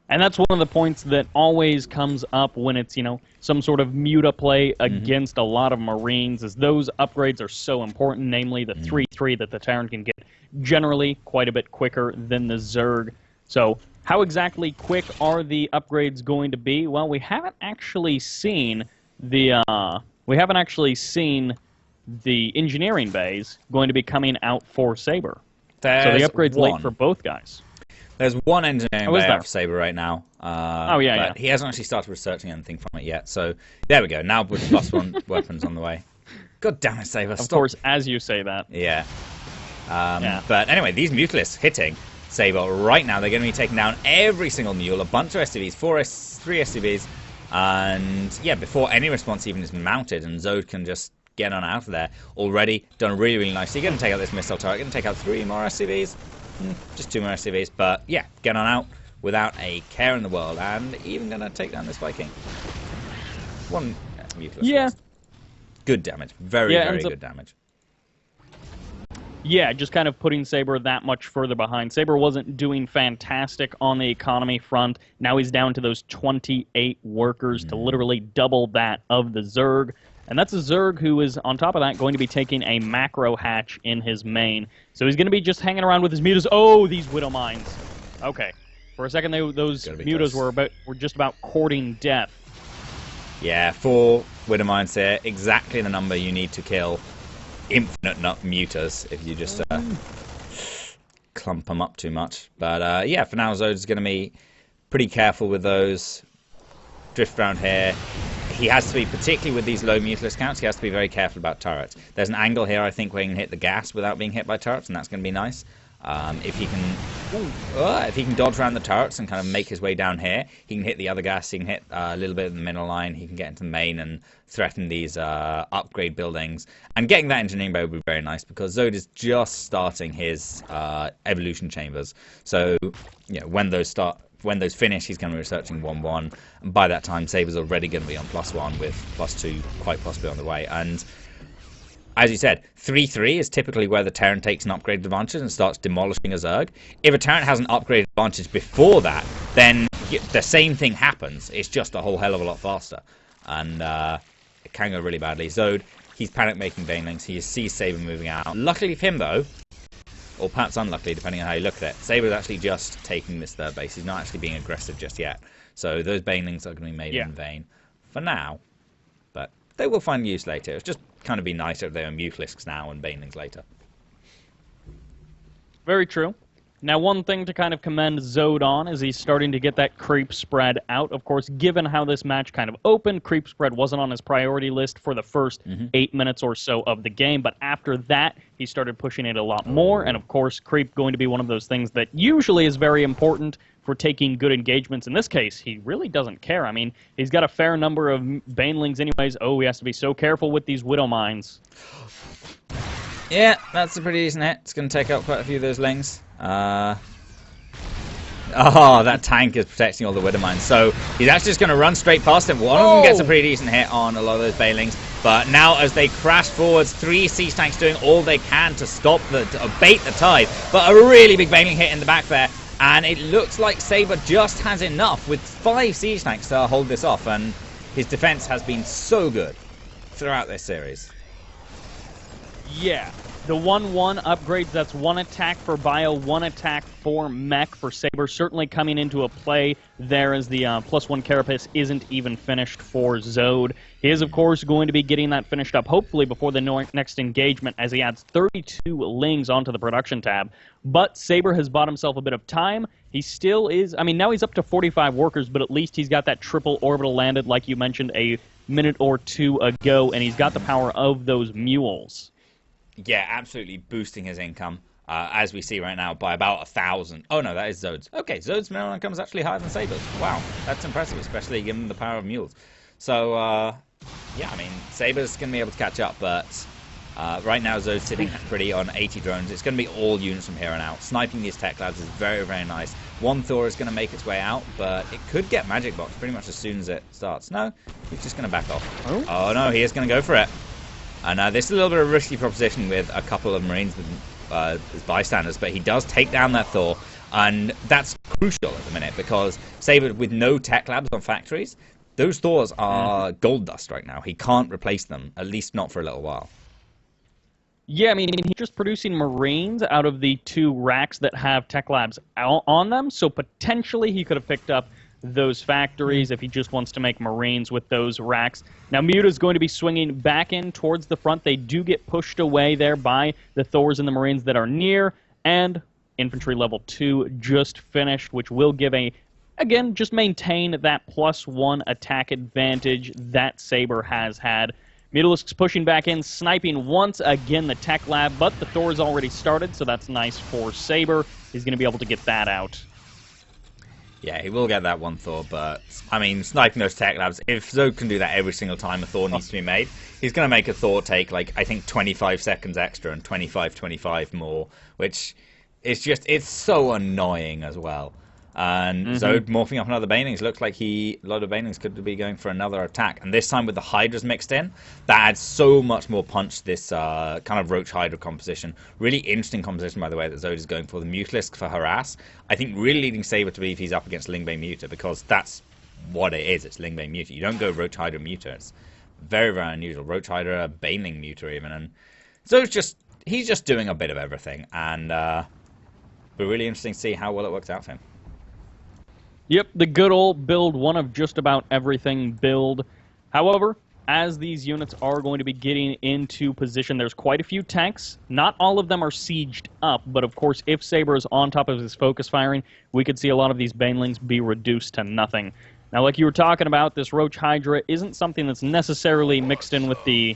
And that's one of the points that always comes up when it's, some sort of muta play against a lot of Marines, is those upgrades are so important, namely the 3-3 that the Terran can get generally quite a bit quicker than the Zerg. So how exactly quick are the upgrades going to be? Well, we haven't actually seen the engineering bays going to be coming out for Sabre. So the upgrade's late for both guys. There's one engineering bay out for Sabre right now. But he hasn't actually started researching anything from it yet. So there we go. Now with +1 weapons on the way. God damn it, Sabre. Of course, as you say that. Yeah. But anyway, these Mutalisks hitting Sabre right now. They're going to be taking down every single mule, a bunch of SCVs, 3 SCVs. And yeah, before any response even is mounted, and Zode can just get on out of there. Already done really, really nicely. Going to take out this missile turret. Going to take out 3 more SCVs. Just 2 more SCVs, but yeah, get on out without a care in the world, and even gonna take down this Viking. 1 Mutalisk. Yeah. Good damage. Very good damage. Yeah, just kind of putting Sabre that much further behind. Sabre wasn't doing fantastic on the economy front. Now he's down to those 28 workers to literally double that of the Zerg. And that's a Zerg who is, on top of that, going to be taking a macro hatch in his main. So he's going to be just hanging around with his mutas. Oh, these Widow Mines. Okay. For a second, those mutas were just about courting death. Yeah, 4 Widow Mines here. Exactly the number you need to kill infinite mutas if you just clump them up too much. But yeah, for now, Zode's going to be pretty careful with those. Drift around here. He has to be, particularly with these low Mutalisk counts, he has to be very careful about turrets. There's an angle here, I think, where he can hit the gas without being hit by turrets, and that's going to be nice. If he can dodge around the turrets and kind of make his way down here, he can hit the other gas, he can hit a little bit of the middle line, he can get into the main and threaten these upgrade buildings. And getting that engineering bay would be very nice, because Zode is just starting his evolution chambers. So, you know, when those finish, he's going to be researching 1-1. And by that time, Sabre's already going to be on +1 with +2 quite possibly on the way. And as you said, 3-3 is typically where the Terran takes an upgraded advantage and starts demolishing a Zerg. If a Terran has an upgraded advantage before that, then the same thing happens. It's just a whole hell of a lot faster. And it can go really badly. Zode, he's panic-making Banelings. He sees Sabre moving out. Luckily for him, though, or perhaps unluckily, depending on how you look at it, Sabre is actually just taking this third base. He's not actually being aggressive just yet. So those Banelings are going to be made in vain for now. But they will find use later. It's just kind of be nicer if they were Mutalisks now and Banelings later. Very true. Now, one thing to kind of commend Zode on is he's starting to get that creep spread out. Of course, given how this match kind of opened, creep spread wasn't on his priority list for the first 8 minutes or so of the game. But after that, he started pushing it a lot more. And of course, creep going to be one of those things that usually is very important for taking good engagements. In this case, he really doesn't care. I mean, he's got a fair number of Banelings anyways. Oh, he has to be so careful with these Widow Mines. Yeah, that's a pretty decent hit. It's going to take out quite a few of those Lings. Oh, that tank is protecting all the Widow Mines. So he's actually just going to run straight past him. One of them gets a pretty decent hit on a lot of those Banelings. But now as they crash forwards, 3 siege tanks doing all they can to stop to bait the tide. But a really big Baneling hit in the back there. And it looks like Sabre just has enough with 5 siege tanks to hold this off. And his defense has been so good throughout this series. Yeah. The 1-1 upgrades, that's 1 attack for Bio, 1 attack for Mech for Sabre, certainly coming into a play there as the +1 Carapace isn't even finished for Zode. He is, of course, going to be getting that finished up, hopefully before the next engagement, as he adds 32 Lings onto the production tab. But Sabre has bought himself a bit of time. He still is, I mean, now he's up to 45 workers, but at least he's got that triple orbital landed, like you mentioned a minute or two ago, and he's got the power of those mules. Yeah, absolutely boosting his income, as we see right now, by about 1,000. Oh no, that is Zode's. Okay, Zode's mineral income is actually higher than Sabre's. Wow, that's impressive, especially given the power of mules. So, yeah, I mean, Sabre's going to be able to catch up, but right now Zode's sitting pretty on 80 drones. It's going to be all units from here on out. Sniping these tech labs is very, very nice. One Thor is going to make its way out, but it could get Magic Box pretty much as soon as it starts. No, he's just going to back off. Oh no, he is going to go for it. And this is a little bit of a risky proposition with a couple of Marines as bystanders, but he does take down that Thor, and that's crucial at the minute, because Sabre, with no tech labs on factories, those Thors are gold dust right now. He can't replace them, at least not for a little while. Yeah, I mean, he's just producing Marines out of the 2 racks that have tech labs on them, so potentially he could have picked up those factories if he just wants to make Marines with those racks. Now, Muta's going to be swinging back in towards the front. They do get pushed away there by the Thors and the Marines that are near, and Infantry level 2 just finished, which will give again, just maintain that +1 attack advantage that Sabre has had. Mutalisk's pushing back in, sniping once again the tech lab, but the Thor's already started, so that's nice for Sabre. He's going to be able to get that out. Yeah, he will get that 1 Thor, but, I mean, sniping those tech labs, if Zode can do that every single time a Thor needs to be made, he's going to make a Thor take, like, I think 25 seconds extra and 25 more, which is just, it's so annoying as well. And Zode morphing up another Banelings. Looks like a lot of Banelings could be going for another attack. And this time with the Hydras mixed in, that adds so much more punch to this kind of Roach Hydra composition. Really interesting composition, by the way, that Zode is going for. The Mutalisk for Harass. I think really leading Sabre to believe he's up against Lingbane Muta, because that's what it is. It's Lingbane Muta. You don't go Roach Hydra Muta. It's very, very unusual. Roach Hydra, Baneling Muta even. And Zode's he's just doing a bit of everything. And it'll be really interesting to see how well it works out for him. Yep, the good old build one of just about everything build. However, as these units are going to be getting into position, there's quite a few tanks. Not all of them are sieged up, but of course, if Sabre is on top of his focus firing, we could see a lot of these Banelings be reduced to nothing. Now, like you were talking about, this Roach Hydra isn't something that's necessarily mixed in with the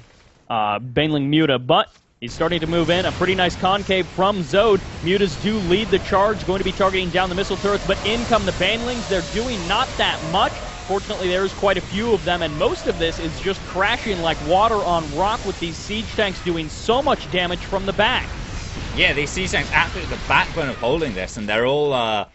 Baneling Muta, but he's starting to move in. A pretty nice concave from Zode. Mutas do lead the charge, going to be targeting down the missile turrets, but in come the Banelings. They're doing not that much. Fortunately, there's quite a few of them, and most of this is just crashing like water on rock with these siege tanks doing so much damage from the back. Yeah, these siege tanks absolutely the backbone of holding this, and they're all,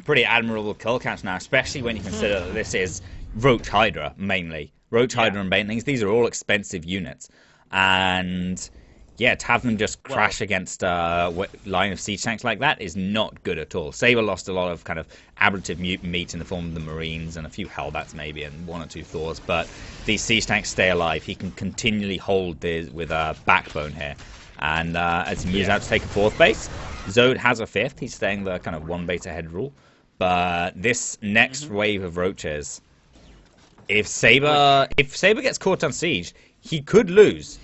pretty admirable kill counts now, especially when you consider that this is Roach Hydra, mainly. Roach Hydra and Banelings, these are all expensive units. And yeah, to have them just crash against a line of siege tanks like that is not good at all. Sabre lost a lot of kind of ablative mutant meat in the form of the Marines and a few Hellbats maybe and one or two Thors, but these siege tanks stay alive. He can continually hold this with a backbone here. And as he moves out to take a fourth base, Zode has a fifth. He's staying the kind of one base ahead rule. But this next wave of Roaches, if Sabre gets caught on siege, he could lose.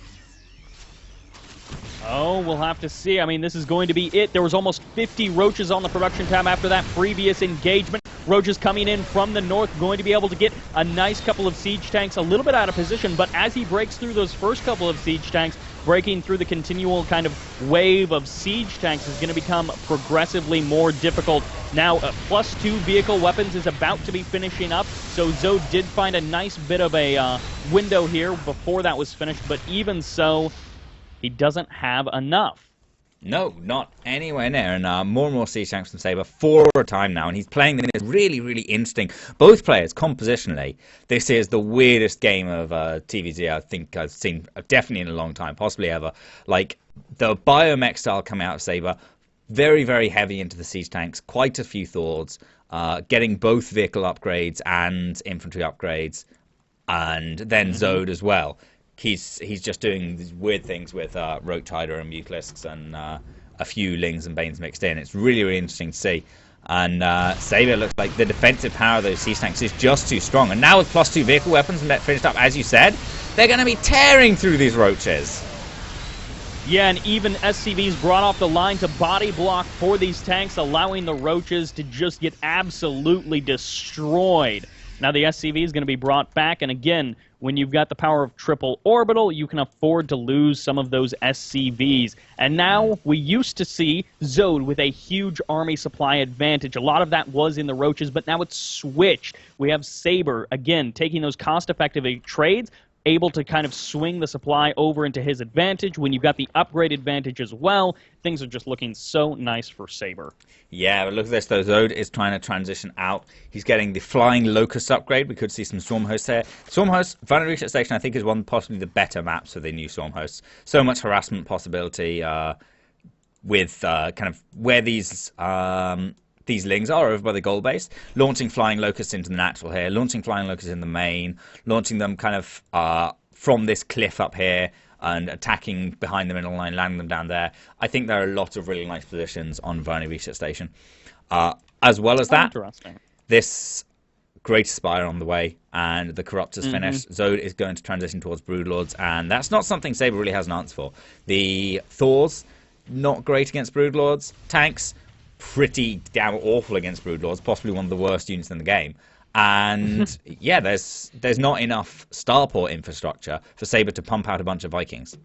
Oh, we'll have to see. I mean, this is going to be it. There was almost 50 Roaches on the production tab after that previous engagement. Roaches coming in from the north, going to be able to get a nice couple of siege tanks a little bit out of position, but as he breaks through those first couple of siege tanks, breaking through the continual kind of wave of siege tanks is going to become progressively more difficult. Now, +2 vehicle weapons is about to be finishing up, so Zode did find a nice bit of a window here before that was finished, but even so, he doesn't have enough. No, not anywhere near. And more and more siege tanks from Sabre, 4 at a time now. And he's playing them in really, really interesting. Both players, compositionally, this is the weirdest game of TVZ I think I've seen definitely in a long time, possibly ever. Like, the biomech style coming out of Sabre, very, very heavy into the siege tanks, quite a few Thors, getting both vehicle upgrades and infantry upgrades, and then Zode as well. He's just doing these weird things with Roach Hydra and Mutalisks and a few Lings and Banes mixed in. It's really, really interesting to see. And Sabre looks like the defensive power of those siege tanks is just too strong. And now with +2 vehicle weapons and that finished up, as you said, they're going to be tearing through these Roaches. Yeah, and even SCVs brought off the line to body block for these tanks, allowing the Roaches to just get absolutely destroyed. Now the SCV is going to be brought back, and again, when you've got the power of triple orbital, you can afford to lose some of those SCVs. And now we used to see Zode with a huge army supply advantage. A lot of that was in the Roaches, but now it's switched. We have Sabre, again, taking those cost-effective trades, able to kind of swing the supply over into his advantage. When you've got the upgrade advantage as well, things are just looking so nice for Sabre. Yeah, but look at this though. Zode is trying to transition out. He's getting the Flying Locust upgrade. We could see some Storm Hosts here. Storm Hosts, Vanity Research Station, I think, is one possibly the better maps for the new Storm Hosts. So much harassment possibility with kind of where these Lings are over by the goal base, launching Flying Locusts into the natural here, launching Flying Locusts in the main, launching them kind of from this cliff up here, and attacking behind the middle line, landing them down there. I think there are a lot of really nice positions on Varney Research Station. As well as that, this Great Spire on the way, and the Corruptor's finished. Zode is going to transition towards Broodlords, and that's not something Sabre really has an answer for. The Thors, not great against Broodlords. Tanks, pretty damn awful against Broodlords, possibly one of the worst units in the game. And yeah, there's not enough starport infrastructure for Sabre to pump out a bunch of Vikings.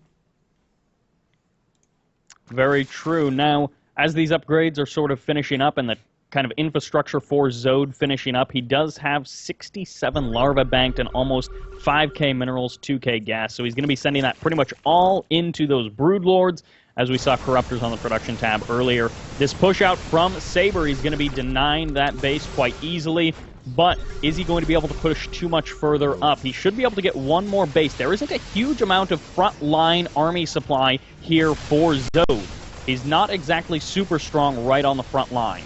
Very true. Now, as these upgrades are sort of finishing up and the kind of infrastructure for Zode finishing up, he does have 67 larvae banked and almost 5k minerals, 2k gas. So he's going to be sending that pretty much all into those Broodlords. as we saw Corruptors on the production tab earlier. This push out from Sabre, he's going to be denying that base quite easily. But is he going to be able to push too much further up? He should be able to get one more base. There isn't a huge amount of front-line army supply here for Zode. He's not exactly super strong right on the front line.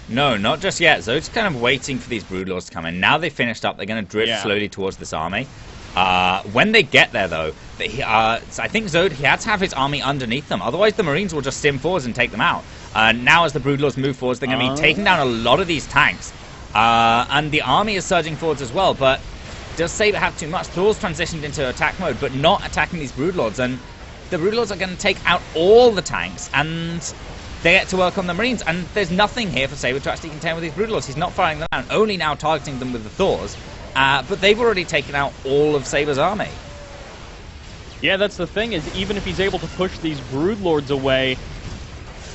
No, not just yet. Zode's kind of waiting for these Broodlords to come in. Now they've finished up, they're going to drift slowly towards this army. When they get there, though, I think Zode, he had to have his army underneath them. Otherwise, the Marines will just stim forwards and take them out. Now, as the Broodlords move forwards, they're going to be taking down a lot of these tanks. And the army is surging forwards as well, but does Sabre have too much? Thor's transitioned into attack mode, but not attacking these Broodlords, and the Broodlords are going to take out all the tanks, and they get to work on the Marines, and there's nothing here for Sabre to actually contend with these Broodlords. He's not firing them down, only now targeting them with the Thors, but they've already taken out all of Sabre's army. Yeah, that's the thing, is even if he's able to push these Broodlords away,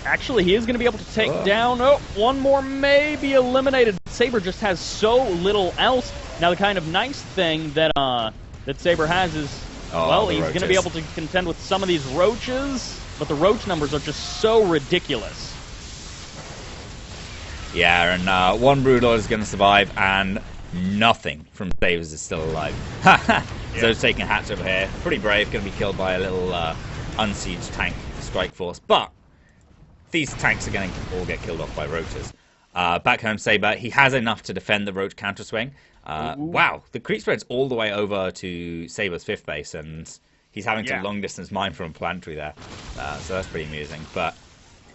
actually, he is going to be able to take down... Oh, one more may be eliminated. Sabre just has so little else. Now, the kind of nice thing that that Sabre has is, well, he's going to be able to contend with some of these roaches, but the roach numbers are just so ridiculous. Yeah, and one Broodlord is going to survive, and nothing from Sabres is still alive. Zode's taking a hatch over here. Pretty brave, going to be killed by a little unsieged tank strike force, but these tanks are going to all get killed off by roaches. Back home, Sabre, he has enough to defend the roach counterswing. Wow, the creep spread's all the way over to Sabre's 5th base, and he's having to long-distance mine from a planetary there. So that's pretty amusing. But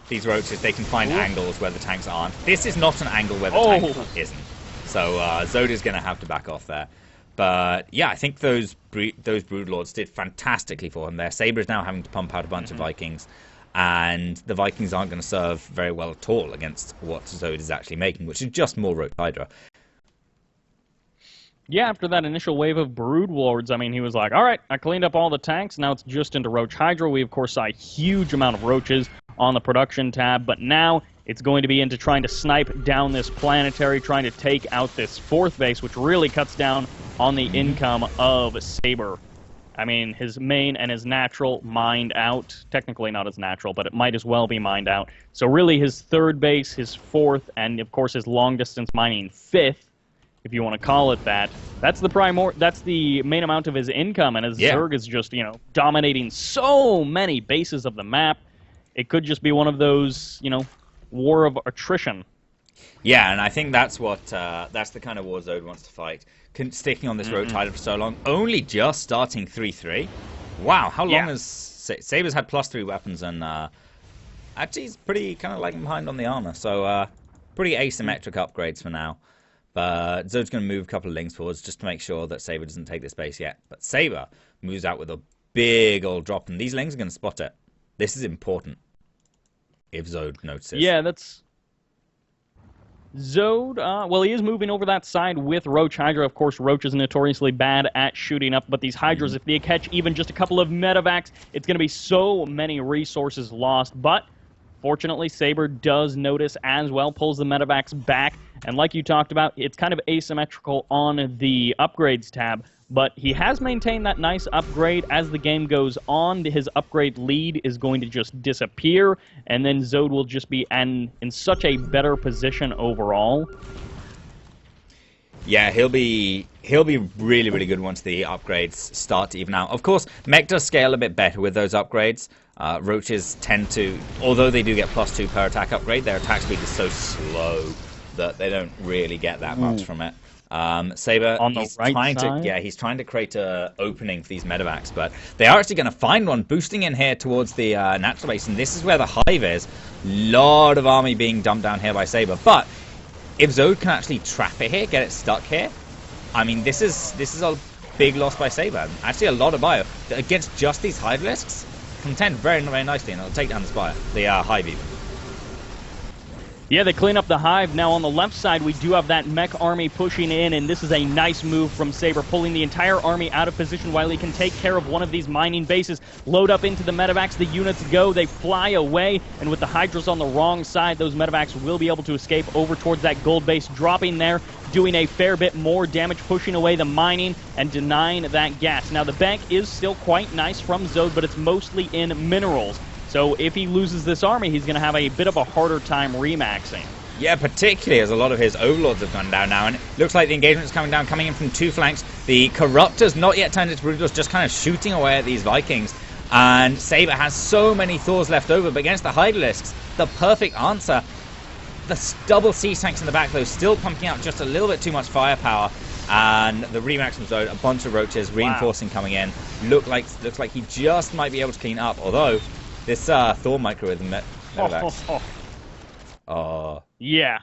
these roaches, they can find angles where the tanks aren't. This is not an angle where the tank isn't. So Zode is going to have to back off there. But yeah, I think those Broodlords did fantastically for him there. Sabre is now having to pump out a bunch of Vikings. And the Vikings aren't going to serve very well at all against what Zode is actually making, which is just more Roach Hydra. Yeah, after that initial wave of Broodlords, I mean, he was like, all right, I cleaned up all the tanks, now it's just into Roach Hydra. We, of course, saw a huge amount of roaches on the production tab, but now it's going to be into trying to snipe down this planetary, trying to take out this 4th base, which really cuts down on the income of Sabre. I mean, his main and his natural mined out. Technically not his natural, but it might as well be mined out. So really his 3rd base, his 4th, and of course his long-distance mining 5th, if you want to call it that. That's the main amount of his income, and his Zerg is just, you know, dominating so many bases of the map. It could just be one of those, you know, war of attrition. Yeah, and I think that's the kind of war Zode wants to fight. Sticking on this Roach Hydra for so long, only just starting 3-3. Wow, how long has Sabre's had +3 weapons, and actually he's pretty kind of lagging behind on the armor. So pretty asymmetric upgrades for now. But Zode's going to move a couple of links forwards just to make sure that Sabre doesn't take this base yet. But Sabre moves out with a big old drop, and these lings are going to spot it. This is important if Zode notices. Yeah, that's... Zode, well, he is moving over that side with Roach Hydra. Of course, Roach is notoriously bad at shooting up, but these Hydras, if they catch even just a couple of medevacs, it's going to be so many resources lost. But fortunately, Sabre does notice as well, pulls the medevacs back, and like you talked about, it's kind of asymmetrical on the upgrades tab, but he has maintained that nice upgrade. As the game goes on, his upgrade lead is going to just disappear, and then Zode will just be in such a better position overall. Yeah, he'll be really, really good once the upgrades start to even out. Of course, mech does scale a bit better with those upgrades. Roaches tend to, although they do get +2 per attack upgrade, their attack speed is so slow that they don't really get that much from it. Sabre, he's trying to create an opening for these medevacs, but they are actually going to find one, boosting in here towards the natural base, and this is where the hive is. Lot of army being dumped down here by Sabre, but if Zode can actually trap it here, get it stuck here, I mean, this is a big loss by Sabre. Actually, a lot of bio against just these hive risks contend very, very nicely, and it'll take down the hive even. Yeah, they clean up the hive. Now on the left side, we do have that mech army pushing in, and this is a nice move from Sabre, pulling the entire army out of position while he can take care of one of these mining bases. Load up into the medevacs, the units go, they fly away, and with the Hydras on the wrong side, those medevacs will be able to escape over towards that gold base, dropping there, doing a fair bit more damage, pushing away the mining and denying that gas. Now the bank is still quite nice from Zode, but it's mostly in minerals. So if he loses this army, he's going to have a bit of a harder time remaxing. Yeah, particularly as a lot of his overlords have gone down now, and it looks like the engagement is coming down, coming in from two flanks. The Corruptor's not yet turned into Brutals, just kind of shooting away at these Vikings. And Sabre has so many Thors left over, but against the Hydralisks, the perfect answer. The double siege tanks in the back, though, still pumping out just a little bit too much firepower. And the remax from Zode, a bunch of roaches, reinforcing coming in. Looks like he just might be able to clean up, although this Thor micro with the medevacs. Yeah.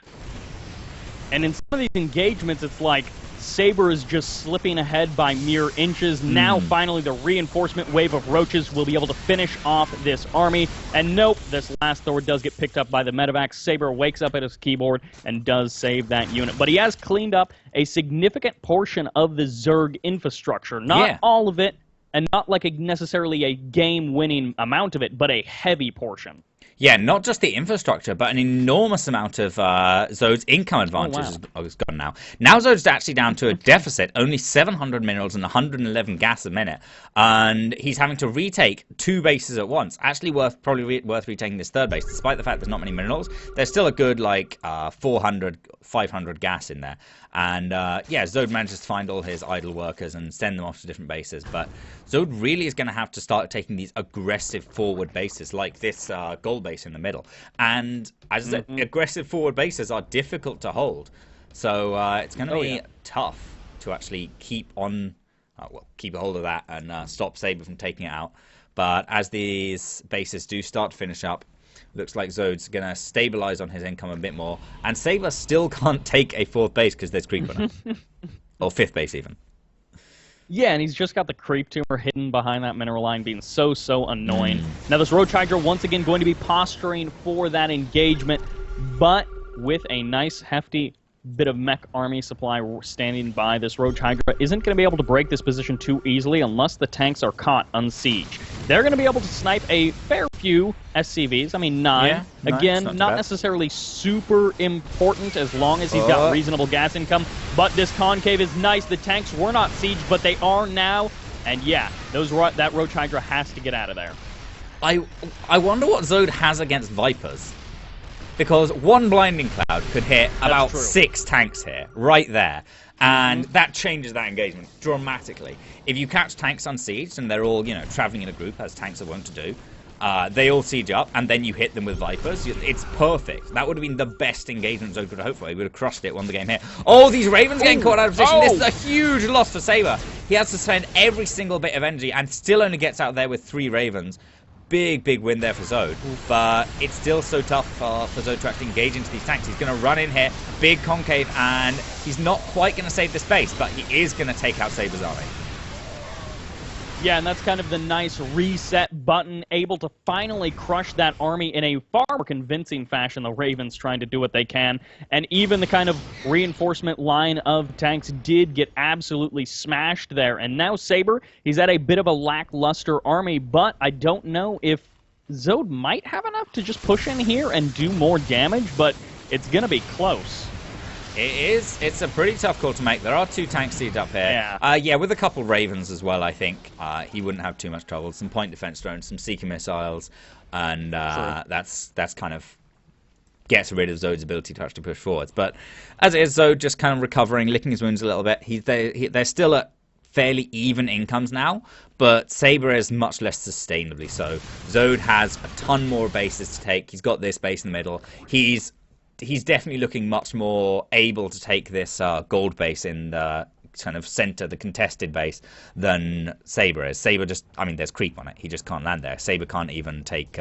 And in some of these engagements, it's like Sabre is just slipping ahead by mere inches. Now, finally, the reinforcement wave of roaches will be able to finish off this army. And nope, this last Thor does get picked up by the medevac. Sabre wakes up at his keyboard and does save that unit. But he has cleaned up a significant portion of the Zerg infrastructure. Not all of it, and not like necessarily a game-winning amount of it, but a heavy portion. Yeah, not just the infrastructure, but an enormous amount of Zode's income advantage is gone now. Now Zode's actually down to a deficit, only 700 minerals and 111 gas a minute. And he's having to retake 2 bases at once. Actually probably worth retaking this 3rd base, despite the fact there's not many minerals. There's still a good, like, 400, 500 gas in there. And, yeah, Zode manages to find all his idle workers and send them off to different bases. But Zode really is going to have to start taking these aggressive forward bases, like this gold base in the middle. And, as I said, aggressive forward bases are difficult to hold. So it's going to be tough to actually keep on, keep a hold of that and stop Sabre from taking it out. But as these bases do start to finish up, looks like Zode's going to stabilize on his income a bit more. And Sabre still can't take a 4th base because there's creep on it. Or 5th base even. Yeah, and he's just got the creep tumor hidden behind that mineral line, being so annoying. Now this Roach Hydra once again going to be posturing for that engagement, but with a nice hefty bit of mech army supply standing by, this Roach Hydra isn't going to be able to break this position too easily unless the tanks are caught unsieged. They're going to be able to snipe a fair few SCVs. I mean, 9. Yeah, Again, not necessarily super important as long as he's got reasonable gas income. But this concave is nice. The tanks were not sieged, but they are now. And yeah, that Roach Hydra has to get out of there. I wonder what Zode has against Vipers. Because one Blinding Cloud could hit about 6 tanks here, right there. And that changes that engagement dramatically. If you catch tanks unsieged, and they're all, you know, traveling in a group, as tanks are wont to do, they all siege up, and then you hit them with Vipers, it's perfect. That would have been the best engagement Zode could have hoped for. He would have crushed it, won the game here. Oh, these Ravens getting caught out of position. This is a huge loss for Sabre. He has to spend every single bit of energy, and still only gets out there with 3 Ravens. Big win there for Zode, but it's still so tough for Zode to actually engage into these tanks. He's going to run in here, big concave, and he's not quite going to save the space, but he is going to take out Sabre's army. Yeah, and that's kind of the nice reset button, able to finally crush that army in a far more convincing fashion. The Ravens trying to do what they can, and even the kind of reinforcement line of tanks did get absolutely smashed there. And now Sabre, he's at a bit of a lackluster army, but I don't know if Zode might have enough to just push in here and do more damage, but it's going to be close. It is. It's a pretty tough call to make. There are 2 tanks sieged up here. Yeah, with a couple Ravens as well, I think he wouldn't have too much trouble. Some point defense drones, some Seeker missiles, and that's kind of gets rid of Zode's ability to actually push forwards. But as it is, Zode just kind of recovering, licking his wounds a little bit. They're still at fairly even incomes now, but Sabre is much less sustainably so. Zode has a ton more bases to take. He's got this base in the middle. He's definitely looking much more able to take this gold base in the kind of center, the contested base, than Sabre is. Sabre just, I mean, there's creep on it. He just can't land there. Sabre can't even take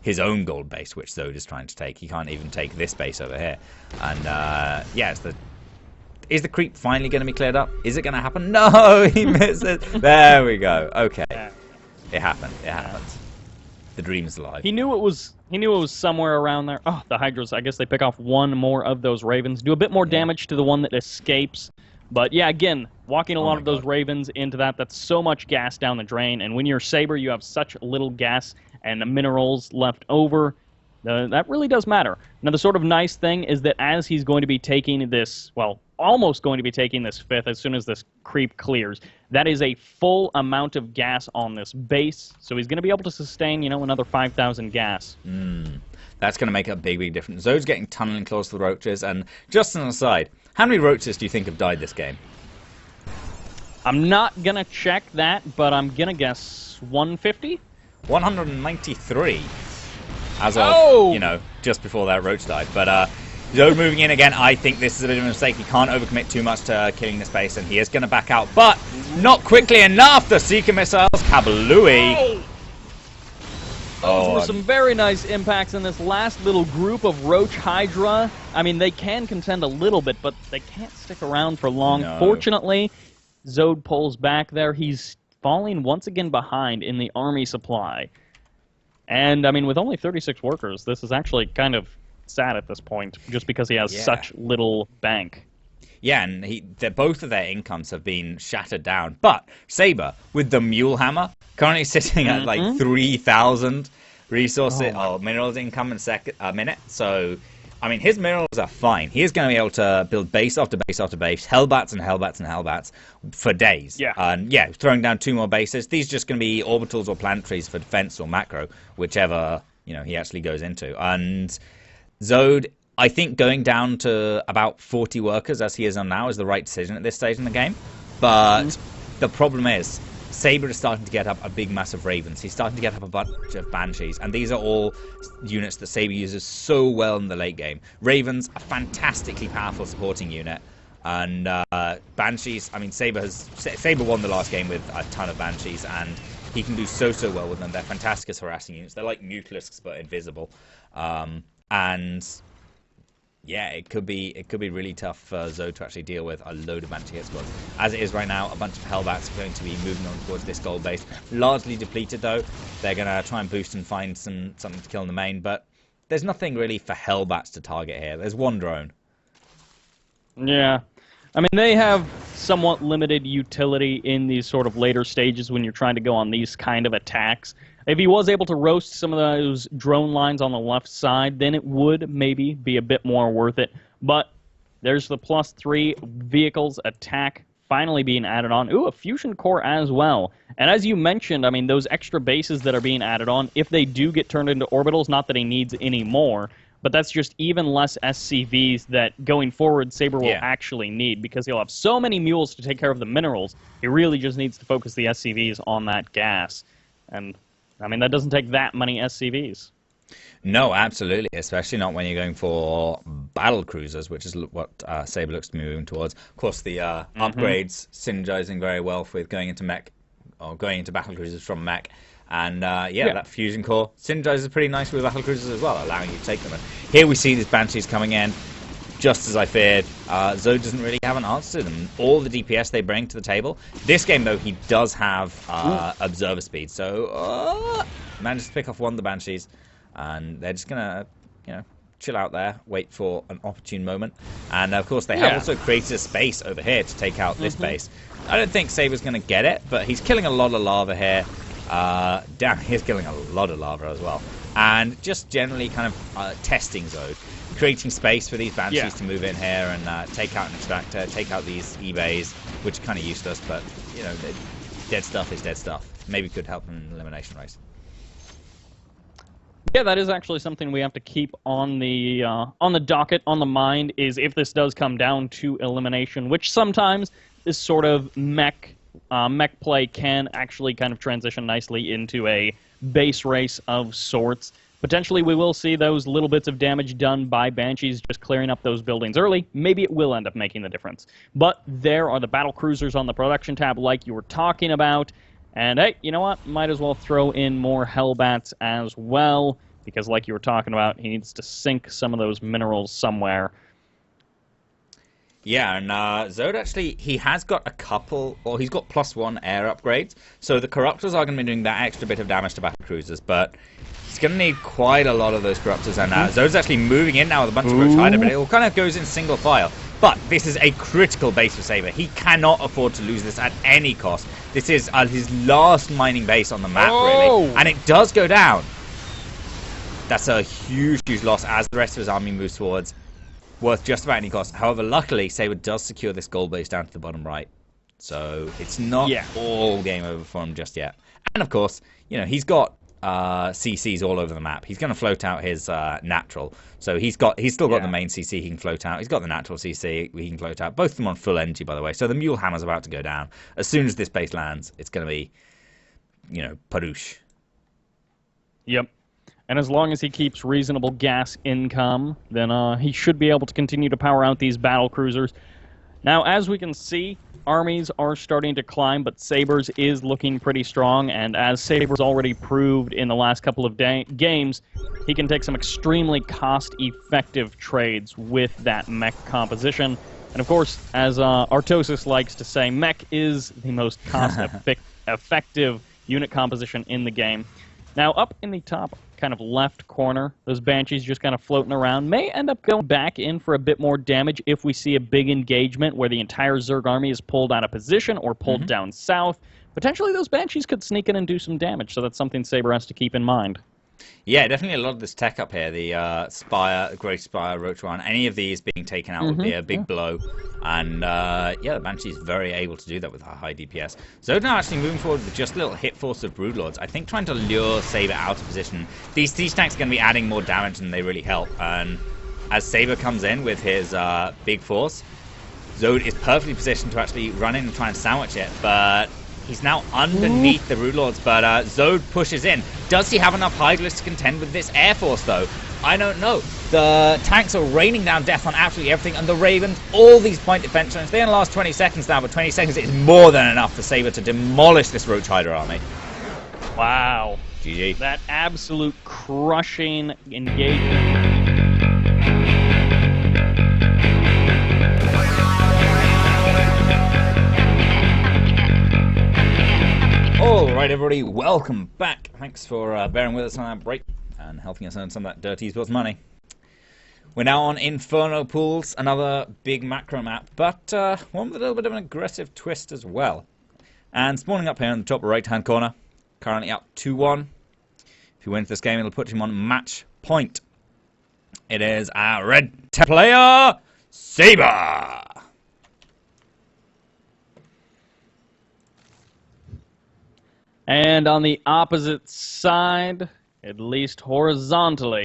his own gold base, which Zode is trying to take. He can't even take this base over here. And, yeah, is the creep finally going to be cleared up? Is it going to happen? No, he misses. There we go. Okay. It happened. It happened. The dream's alive. He knew it was somewhere around there. Oh, the Hydras, I guess they pick off 1 more of those Ravens. Do a bit more damage to the one that escapes. But yeah, again, walking a lot of those Ravens into that's so much gas down the drain. And when you're Sabre, you have such little gas and the minerals left over. That really does matter. Now, the sort of nice thing is that as he's going to be taking this, well, almost going to be taking this 5th as soon as this creep clears. That is a full amount of gas on this base, so he's going to be able to sustain, another 5,000 gas. That's going to make a big, big difference. Zode's getting tunneling claws for the roaches, and just an aside, how many roaches do you think have died this game? I'm not going to check that, but I'm going to guess 150? 193, as of, just before that roach died. But Zode moving in again. I think this is a bit of a mistake. He can't overcommit too much to killing this base, and he is going to back out, but not quickly enough. The Seeker missiles, kablooey. Those were some very nice impacts in this last little group of Roach Hydra. I mean, they can contend a little bit, but they can't stick around for long. No. Fortunately, Zode pulls back there. He's falling once again behind in the army supply. And, I mean, with only 36 workers, this is actually kind of sad at this point, just because he has such little bank. Yeah, and both of their incomes have been shattered down. But Sabre, with the Mule Hammer, currently sitting at like 3,000 resources or minerals income in a minute. So, I mean, his minerals are fine. He is going to be able to build base after base after base, Hellbats and Hellbats and Hellbats for days. Yeah. And throwing down 2 more bases. These are just going to be orbitals or planetaries for defense or macro, whichever, he actually goes into. And Zode, I think going down to about 40 workers, as he is on now, is the right decision at this stage in the game. But the problem is, Sabre is starting to get up a big mass of Ravens. He's starting to get up a bunch of Banshees. And these are all units that Sabre uses so well in the late game. Ravens, a fantastically powerful supporting unit. And Banshees, I mean, Sabre won the last game with a ton of Banshees. And he can do so well with them. They're fantastic as harassing units. They're like Mutalisks, but invisible. It could be really tough for Zode to actually deal with a load of Banshee hit squads. As it is right now, a bunch of Hellbats are going to be moving on towards this gold base. Largely depleted, though. They're going to try and boost and find something to kill in the main, but there's nothing really for Hellbats to target here. There's one drone. Yeah. I mean, they have somewhat limited utility in these sort of later stages when you're trying to go on these kind of attacks. If he was able to roast some of those drone lines on the left side, then it would maybe be a bit more worth it. But there's the +3 vehicles attack finally being added on. Ooh, a fusion core as well. And as you mentioned, I mean, those extra bases that are being added on, if they do get turned into orbitals, not that he needs any more, but that's just even less SCVs that going forward Sabre will actually need, because he'll have so many mules to take care of the minerals. He really just needs to focus the SCVs on that gas. And I mean, that doesn't take that many SCVs. No, absolutely, especially not when you're going for battle cruisers, which is what Sabre looks to be moving towards. Of course, the upgrades synergizing very well with going into mech, or going into battle cruisers from mech. And that fusion core synergizes pretty nicely with battle cruisers as well, allowing you to take them. And here we see these Banshees coming in, just as I feared. Zode doesn't really have an answer to them. All the DPS they bring to the table. This game, though, he does have observer speed, so manages to pick off one of the Banshees, and they're just gonna, chill out there, wait for an opportune moment. And of course, they have also created a space over here to take out this base. I don't think Sabre's gonna get it, but he's killing a lot of lava here. Damn, he's killing a lot of lava as well, and just generally kind of testing Zode. Creating space for these Banshees to move in here and take out an extractor, take out these eBays, which are kind of useless, but, dead stuff is dead stuff. Maybe could help in an elimination race. Yeah, that is actually something we have to keep on the docket, on the mind, is if this does come down to elimination, which sometimes this sort of mech play can actually kind of transition nicely into a base race of sorts. Potentially, we will see those little bits of damage done by Banshees just clearing up those buildings early. Maybe it will end up making the difference. But there are the battle cruisers on the production tab like you were talking about. And hey, you know what? Might as well throw in more Hellbats as well, because like you were talking about, he needs to sink some of those minerals somewhere. Yeah, and Zode actually, he has got a couple, or he's got +1 air upgrades. So the Corruptors are going to be doing that extra bit of damage to battle cruisers, but he's going to need quite a lot of those Corruptors. And Zode's actually moving in now with a bunch of Roach Hydra, but it all kind of goes in single file. But this is a critical base for Sabre. He cannot afford to lose this at any cost. This is his last mining base on the map, really. And it does go down. That's a huge, huge loss as the rest of his army moves towards worth just about any cost. However, luckily, Sabre does secure this gold base down to the bottom right. So it's not all game over for him just yet. And of course, you know, he's got CCs all over the map. He's going to float out his natural. So he's still got the main CC he can float out. He's got the natural CC he can float out. Both of them on full energy, by the way. So the Mule Hammer's about to go down. As soon as this base lands, it's going to be, you know, padoosh. Yep. And as long as he keeps reasonable gas income, then he should be able to continue to power out these battle cruisers. Now, as we can see, armies are starting to climb, but Sabre's is looking pretty strong, and as Sabre's already proved in the last couple of games, he can take some extremely cost-effective trades with that mech composition. And of course, as Artosis likes to say, mech is the most cost-effective unit composition in the game. Now, up in the top kind of left corner, those Banshees just kind of floating around may end up going back in for a bit more damage if we see a big engagement where the entire Zerg army is pulled out of position or pulled down south. Potentially those Banshees could sneak in and do some damage, so that's something Sabre has to keep in mind. Yeah, definitely a lot of this tech up here. The Spire, Great Spire, Roach One, any of these being taken out would be a big blow. And yeah, the Banshee's very able to do that with her high DPS. Zode now actually moving forward with just a little hit force of Broodlords. I think trying to lure Sabre out of position. These tanks are going to be adding more damage than they really help. And as Sabre comes in with his big force, Zode is perfectly positioned to actually run in and try and sandwich it. But he's now underneath the Broodlords, but Zode pushes in. Does he have enough Hydralisks to contend with this Air Force, though? I don't know. The tanks are raining down death on absolutely everything, and the Ravens, all these point defense zones, they only last 20 seconds now, but 20 seconds is more than enough for Sabre to demolish this Roach Hydra army. Wow. GG. That absolute crushing engagement. Alright everybody, welcome back. Thanks for bearing with us on that break and helping us earn some of that dirty sports money. We're now on Inferno Pools, another big macro map, but one with a little bit of an aggressive twist as well. And spawning up here in the top right hand corner, currently up 2-1. If he wins this game, it'll put him on match point. It is our red player, Sabre! And on the opposite side, at least horizontally,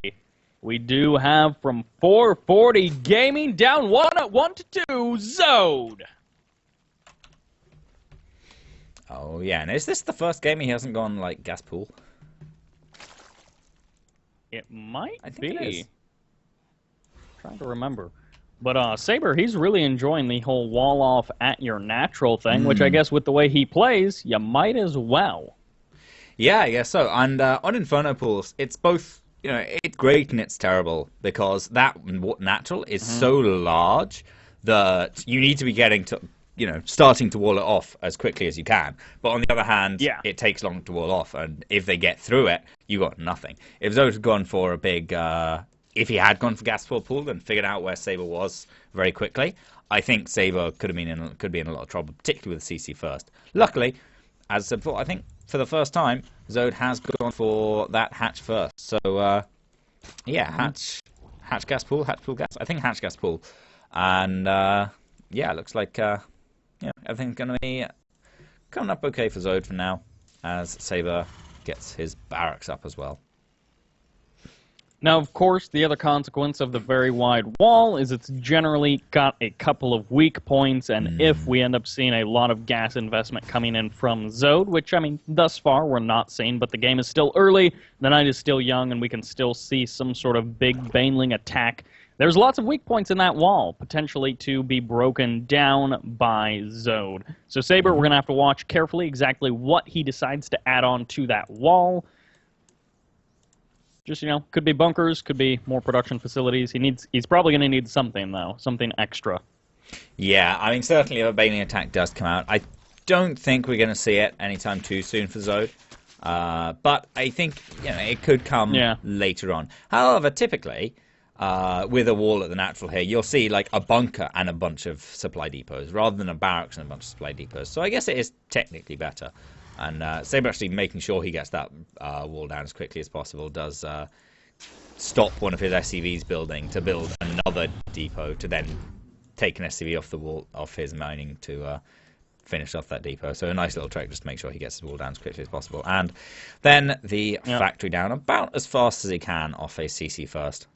we do have from 440 Gaming down 1-2, Zode. Oh yeah, and is this the first game he hasn't gone like gas pool? It might I think be. it is. Trying to remember. But Sabre, he's really enjoying the whole wall off at your natural thing, which I guess with the way he plays, you might as well. Yeah, I guess so. And on Inferno Pools, it's both, you know, it's great and it's terrible because that natural is so large that you need to be getting to, you know, starting to wall it off as quickly as you can. But on the other hand, it takes long to wall off, and if they get through it, you got nothing. If Zode had gone for a big... if he had gone for gas pool and figured out where Sabre was very quickly, I think Sabre could be in a lot of trouble, particularly with the CC first. Luckily, as I said before, I think for the first time, Zode has gone for that hatch first. So, yeah, hatch gas pool, hatch pool gas. I think hatch gas pool. And, yeah, it looks like everything's going to be coming up okay for Zode for now, as Sabre gets his barracks up as well. Now, of course, the other consequence of the very wide wall is it's generally got a couple of weak points, and if we end up seeing a lot of gas investment coming in from Zode, which, I mean, thus far we're not seeing, but the game is still early, the night is still young, and we can still see some sort of big Baneling attack. There's lots of weak points in that wall, potentially to be broken down by Zode. So Sabre, we're going to have to watch carefully exactly what he decides to add on to that wall. Just, you know, could be bunkers, could be more production facilities. He's probably going to need something, though, something extra. Yeah, I mean, certainly if a Baneling attack does come out, I don't think we're going to see it anytime too soon for Zode. But I think, you know, it could come later on. However, typically, with a wall at the natural here, you'll see, like, a bunker and a bunch of supply depots, rather than a barracks and a bunch of supply depots. So I guess it is technically better. And Sabre actually making sure he gets that wall down as quickly as possible does stop one of his SCVs building to build another depot to then take an SCV off the wall off his mining to finish off that depot. So a nice little trick just to make sure he gets his wall down as quickly as possible. And then the factory down about as fast as he can off a CC first.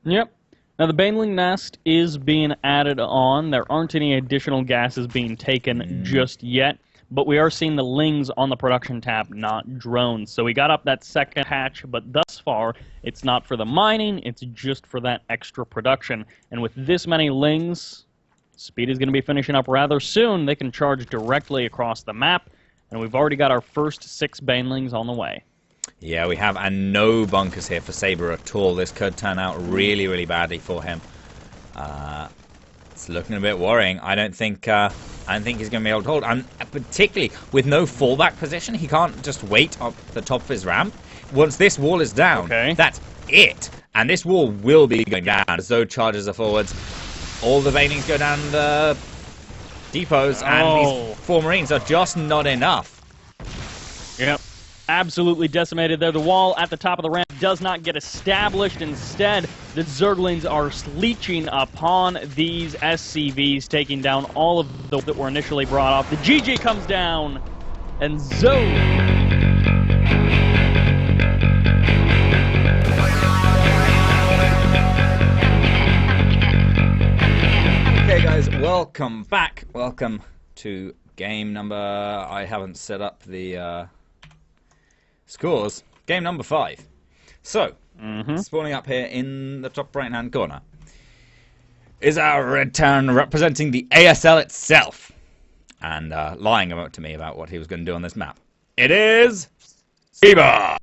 Yep. Now the baneling nest is being added on. There aren't any additional gases being taken just yet, but we are seeing the lings on the production tab, not drones. So we got up that second hatch, but thus far it's not for the mining, it's just for that extra production. And with this many lings, Speed is going to be finishing up rather soon. They can charge directly across the map, and we've already got our first 6 banelings on the way. Yeah, we have, and no bunkers here for Sabre at all. This could turn out really, really badly for him. It's looking a bit worrying. I don't think he's going to be able to hold. And particularly with no fallback position, he can't just wait up the top of his ramp. Once this wall is down, that's it. And this wall will be going down as Zode charges are forwards. All the banelings go down the depots, and these 4 Marines are just not enough. Yep. Absolutely decimated there. The wall at the top of the ramp does not get established. Instead, the Zerglings are leeching upon these SCVs, taking down all of those that were initially brought off. The GG comes down, and Zode... Okay guys, welcome back. Welcome to game number... I haven't set up the scores. Game number 5. So, spawning up here in the top right hand corner is our Red Terran representing the ASL itself. And lying to me about what he was going to do on this map. It is... Sabre!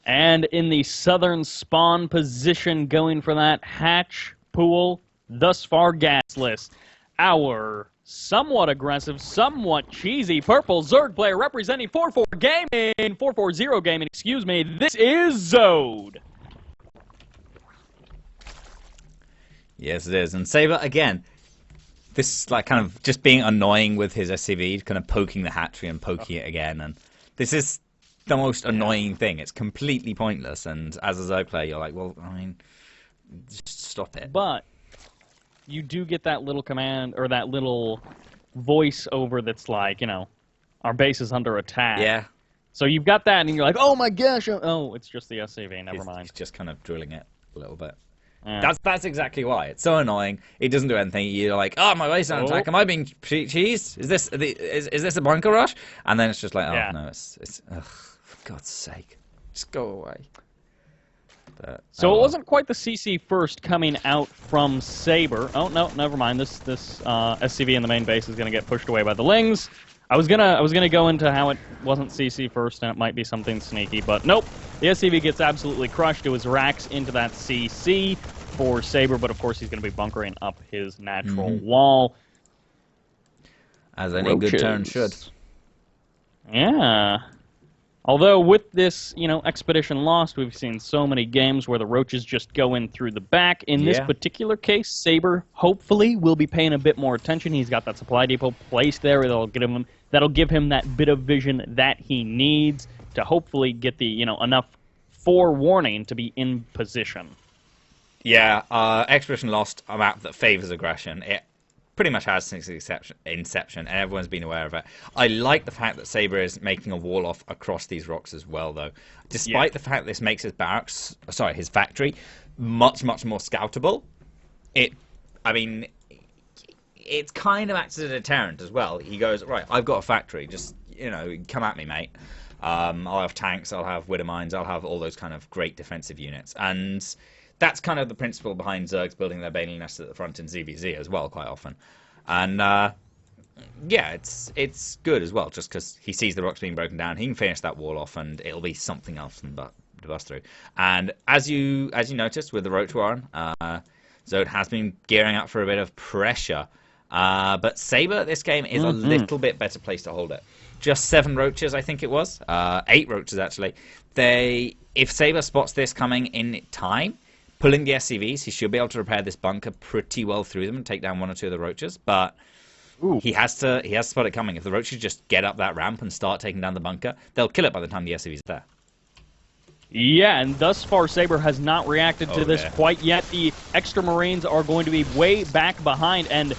And in the southern spawn position, going for that hatch pool, thus far gasless. Our somewhat aggressive, somewhat cheesy purple Zerg player representing 440 gaming, excuse me. This is Zode. Yes, it is. And Sabre, again, this is like kind of just being annoying with his SCV, kind of poking the hatchery and poking it again. And this is the most annoying thing. It's completely pointless, and as a Zode player you're like, well, I mean, just stop it. But you do get that little command, or that little voice over that's like, you know, our base is under attack. Yeah. So you've got that, and you're like, oh my gosh, oh, it's just the SCV, never mind. He's just kind of drilling it a little bit. Yeah. That's exactly why. It's so annoying. It doesn't do anything. You're like, oh, my base is under attack. Am I being cheesed? Is this a bunker rush? And then it's just like, oh no, it's ugh. For God's sake, just go away. But, so it wasn't quite the CC first coming out from Sabre. Oh no, never mind. This SCV in the main base is going to get pushed away by the Lings. I was gonna go into how it wasn't CC first and it might be something sneaky, but nope. The SCV gets absolutely crushed. It was racks into that CC for Sabre, but of course he's going to be bunkering up his natural wall. As any good turn should. Yeah. Although with this, you know, Expedition Lost, we've seen so many games where the roaches just go in through the back. In this particular case, Sabre hopefully will be paying a bit more attention. He's got that supply depot placed there that'll give him that bit of vision that he needs to hopefully get the, you know, enough forewarning to be in position. Yeah, Expedition Lost, a map that favors aggression. It pretty much has since inception, and everyone's been aware of it. I like the fact that Sabre is making a wall off across these rocks as well, though. Despite the fact that this makes his his factory, much more scoutable. I mean, it kind of acts as a deterrent as well. He goes, right, I've got a factory, just, you know, come at me, mate. I'll have tanks, I'll have Widow Mines, I'll have all those kind of great defensive units. And that's kind of the principle behind Zergs building their baneling nests at the front in ZVZ as well, quite often. And, yeah, it's good as well, just because he sees the rocks being broken down. He can finish that wall off, and it'll be something else to bust through. And as you noticed with the Roach Warren, Zode has been gearing up for a bit of pressure. But Sabre, this game, is a little bit better place to hold it. Just 7 roaches, I think it was. 8 roaches, actually. If Sabre spots this coming in time, pulling the SCVs, he should be able to repair this bunker pretty well through them and take down 1 or 2 of the roaches. But Ooh. He has to spot it coming. If the roaches just get up that ramp and start taking down the bunker, they'll kill it by the time the SCV's there. Yeah, and thus far, Sabre has not reacted to this quite yet. The extra Marines are going to be way back behind, and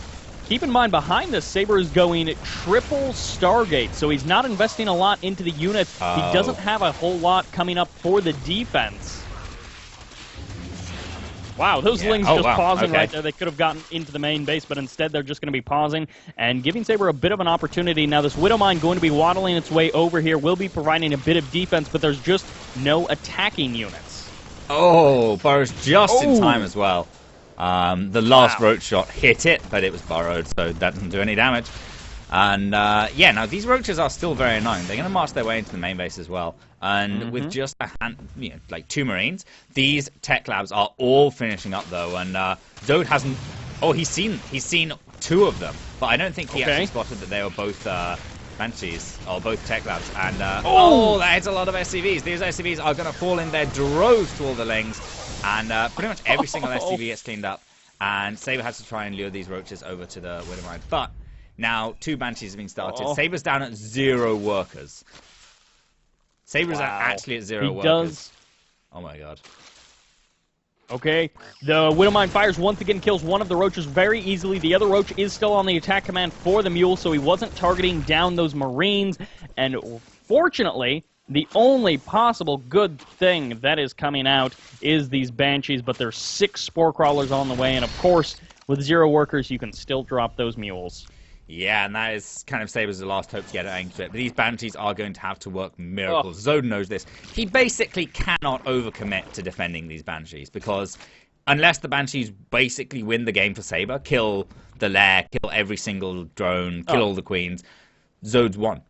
keep in mind, behind this, Sabre is going triple Stargate, so he's not investing a lot into the units. He doesn't have a whole lot coming up for the defense. Wow, those Lings just pausing right there. They could have gotten into the main base, but instead they're just going to be pausing and giving Sabre a bit of an opportunity. Now this Widow Mine going to be waddling its way over here, will be providing a bit of defense, but there's just no attacking units. Oh, burrows just in time as well. The last roach shot hit it, but it was burrowed, so that doesn't do any damage. And yeah, now these roaches are still very annoying. They're going to march their way into the main base as well. And with just like 2 Marines, these tech labs are all finishing up though. And Zode hasn't. Oh, he's seen 2 of them, but I don't think he actually spotted that they were both Banshees or both tech labs. And that's a lot of SCVs. These SCVs are going to fall in their droves to all the Lings, and pretty much every single SCV gets cleaned up. And Sabre has to try and lure these roaches over to the Widow Mine, but now 2 Banshees have been started. Sabre's down at 0 workers. Sabre's actually at 0 workers. Oh my god. Okay, the Widow Mine fires once again, kills one of the roaches very easily. The other roach is still on the attack command for the mule, so he wasn't targeting down those Marines. And fortunately, the only possible good thing that is coming out is these Banshees, but there's 6 Spore Crawlers on the way, and of course, with 0 workers, you can still drop those mules. Yeah, and that is kind of Sabre's last hope to get it into it. But these Banshees are going to have to work miracles. Zode knows this. He basically cannot overcommit to defending these Banshees, because unless the Banshees basically win the game for Sabre, kill the lair, kill every single drone, kill all the queens, Zode's won.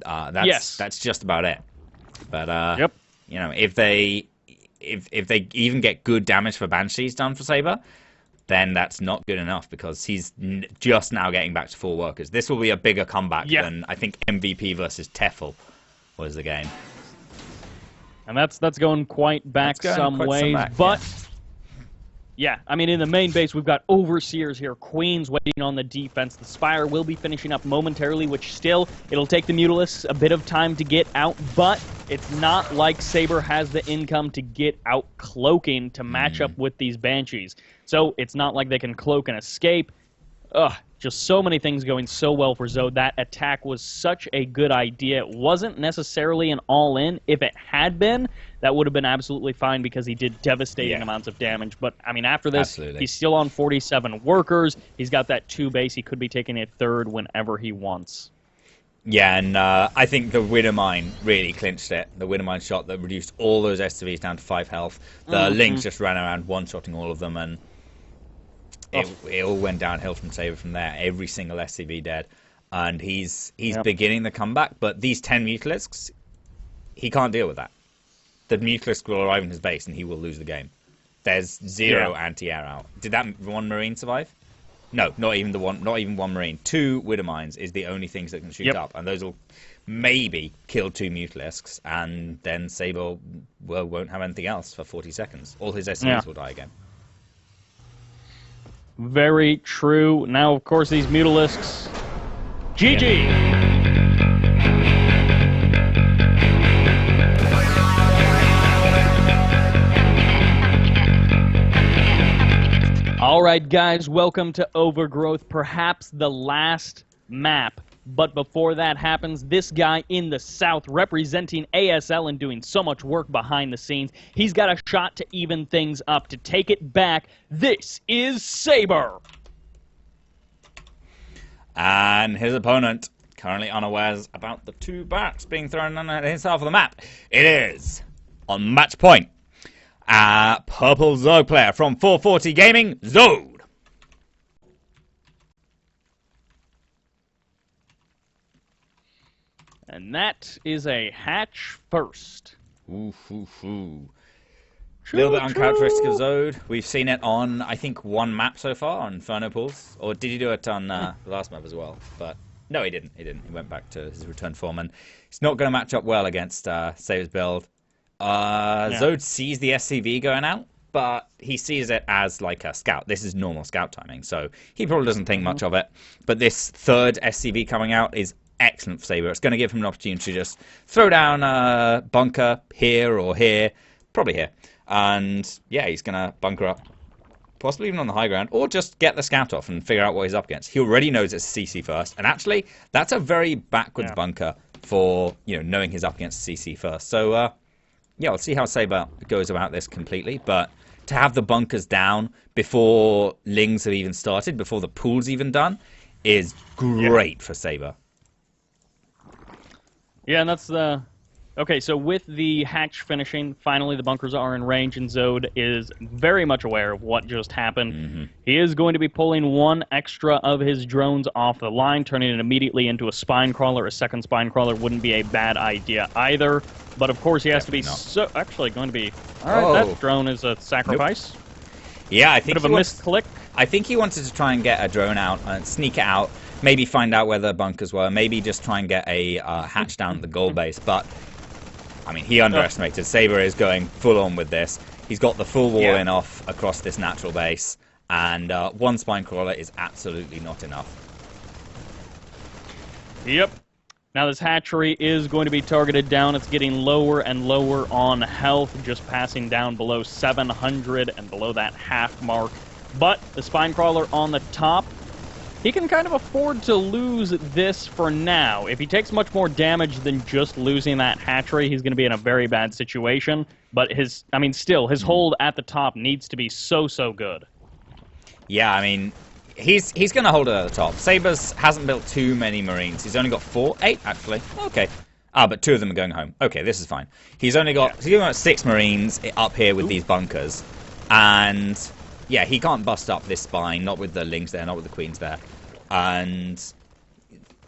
That's just about it. But you know, if they even get good damage for Banshees done for Sabre, then that's not good enough, because he's just now getting back to 4 workers. This will be a bigger comeback than, I think, MVP versus Tefl was the game. And that's going quite back some ways. But, yeah, I mean, in the main base, we've got Overseers here, Queens waiting on the defense. The Spire will be finishing up momentarily, which still, it'll take the Mutalisks a bit of time to get out, but it's not like Sabre has the income to get out cloaking to match up with these Banshees. So it's not like they can cloak and escape. Just so many things going so well for Zode. That attack was such a good idea. It wasn't necessarily an all-in. If it had been, that would have been absolutely fine, because he did devastating amounts of damage. But, I mean, after this, he's still on 47 workers. He's got that 2 base. He could be taking a 3rd whenever he wants. Yeah, and I think the Widow Mine really clinched it. The Widow Mine shot that reduced all those SCVs down to 5 health. The Lings just ran around one-shotting all of them, and it all went downhill from Sabre from there. Every single SCV dead. And he's beginning the comeback, but these 10 Mutalisks, he can't deal with that. The Mutalisk will arrive in his base, and he will lose the game. There's 0 anti-air out. Did that 1 Marine survive? No, not even 1 Marine. 2 Widow Mines is the only things that can shoot up, and those will maybe kill 2 Mutalisks, and then Sabre won't have anything else for 40 seconds. All his SCVs will die again. Very true. Now, of course, these Mutalisks. GG! All right, guys, welcome to Overgrowth, perhaps the last map. But before that happens, this guy in the south representing ASL and doing so much work behind the scenes, he's got a shot to even things up, to take it back. This is Sabre. And his opponent, currently unawares about the 2 bats being thrown on his half of the map. It is, on match point, a purple Zode player from 440 Gaming, Zode. And that is a hatch first. Ooh, ooh, ooh. A little bit uncharacteristic of Zode. We've seen it on, I think, 1 map so far, on Inferno Pools. Or did he do it on the last map as well? But no, he didn't. He went back to his return form, and it's not going to match up well against Sabre's build. Zode sees the SCV going out, but he sees it as like a scout. This is normal scout timing, so he probably doesn't think much of it. But this third SCV coming out is excellent for Sabre. It's going to give him an opportunity to just throw down a bunker here or here, probably here. And yeah, he's going to bunker up, possibly even on the high ground, or just get the scout off and figure out what he's up against. He already knows it's CC first, and actually, that's a very backwards bunker for, you know, knowing he's up against CC first. So, yeah, we'll see how Sabre goes about this completely, but to have the bunkers down before Lings have even started, before the pool's even done, is great for Sabre. Yeah, and that's the... Okay, so with the hatch finishing, finally the bunkers are in range, and Zode is very much aware of what just happened. He is going to be pulling one extra of his drones off the line, turning it immediately into a spine crawler. A second spine crawler wouldn't be a bad idea either. But of course he has to be actually going to be... Alright, that drone is a sacrifice. Nope. Yeah, I think bit of a missed click. I think he wanted to try and get a drone out and sneak it out, maybe find out where the bunkers were, maybe just try and get a hatch down at the goal base, but... I mean, he underestimated. Sabre is going full on with this. He's got the full wall in off across this natural base, and one spine crawler is absolutely not enough. Yep. Now this hatchery is going to be targeted down. It's getting lower and lower on health, just passing down below 700 and below that half mark. But the spine crawler on the top, he can kind of afford to lose this for now. If he takes much more damage than just losing that hatchery, he's going to be in a very bad situation. But his hold at the top needs to be so good. Yeah, I mean, he's going to hold it at the top. Sabre's hasn't built too many Marines. He's only got 8, actually. Okay. But 2 of them are going home. Okay, this is fine. He's only got 6 Marines up here with these bunkers. And... yeah, he can't bust up this spine, not with the Lings there, not with the Queens there. And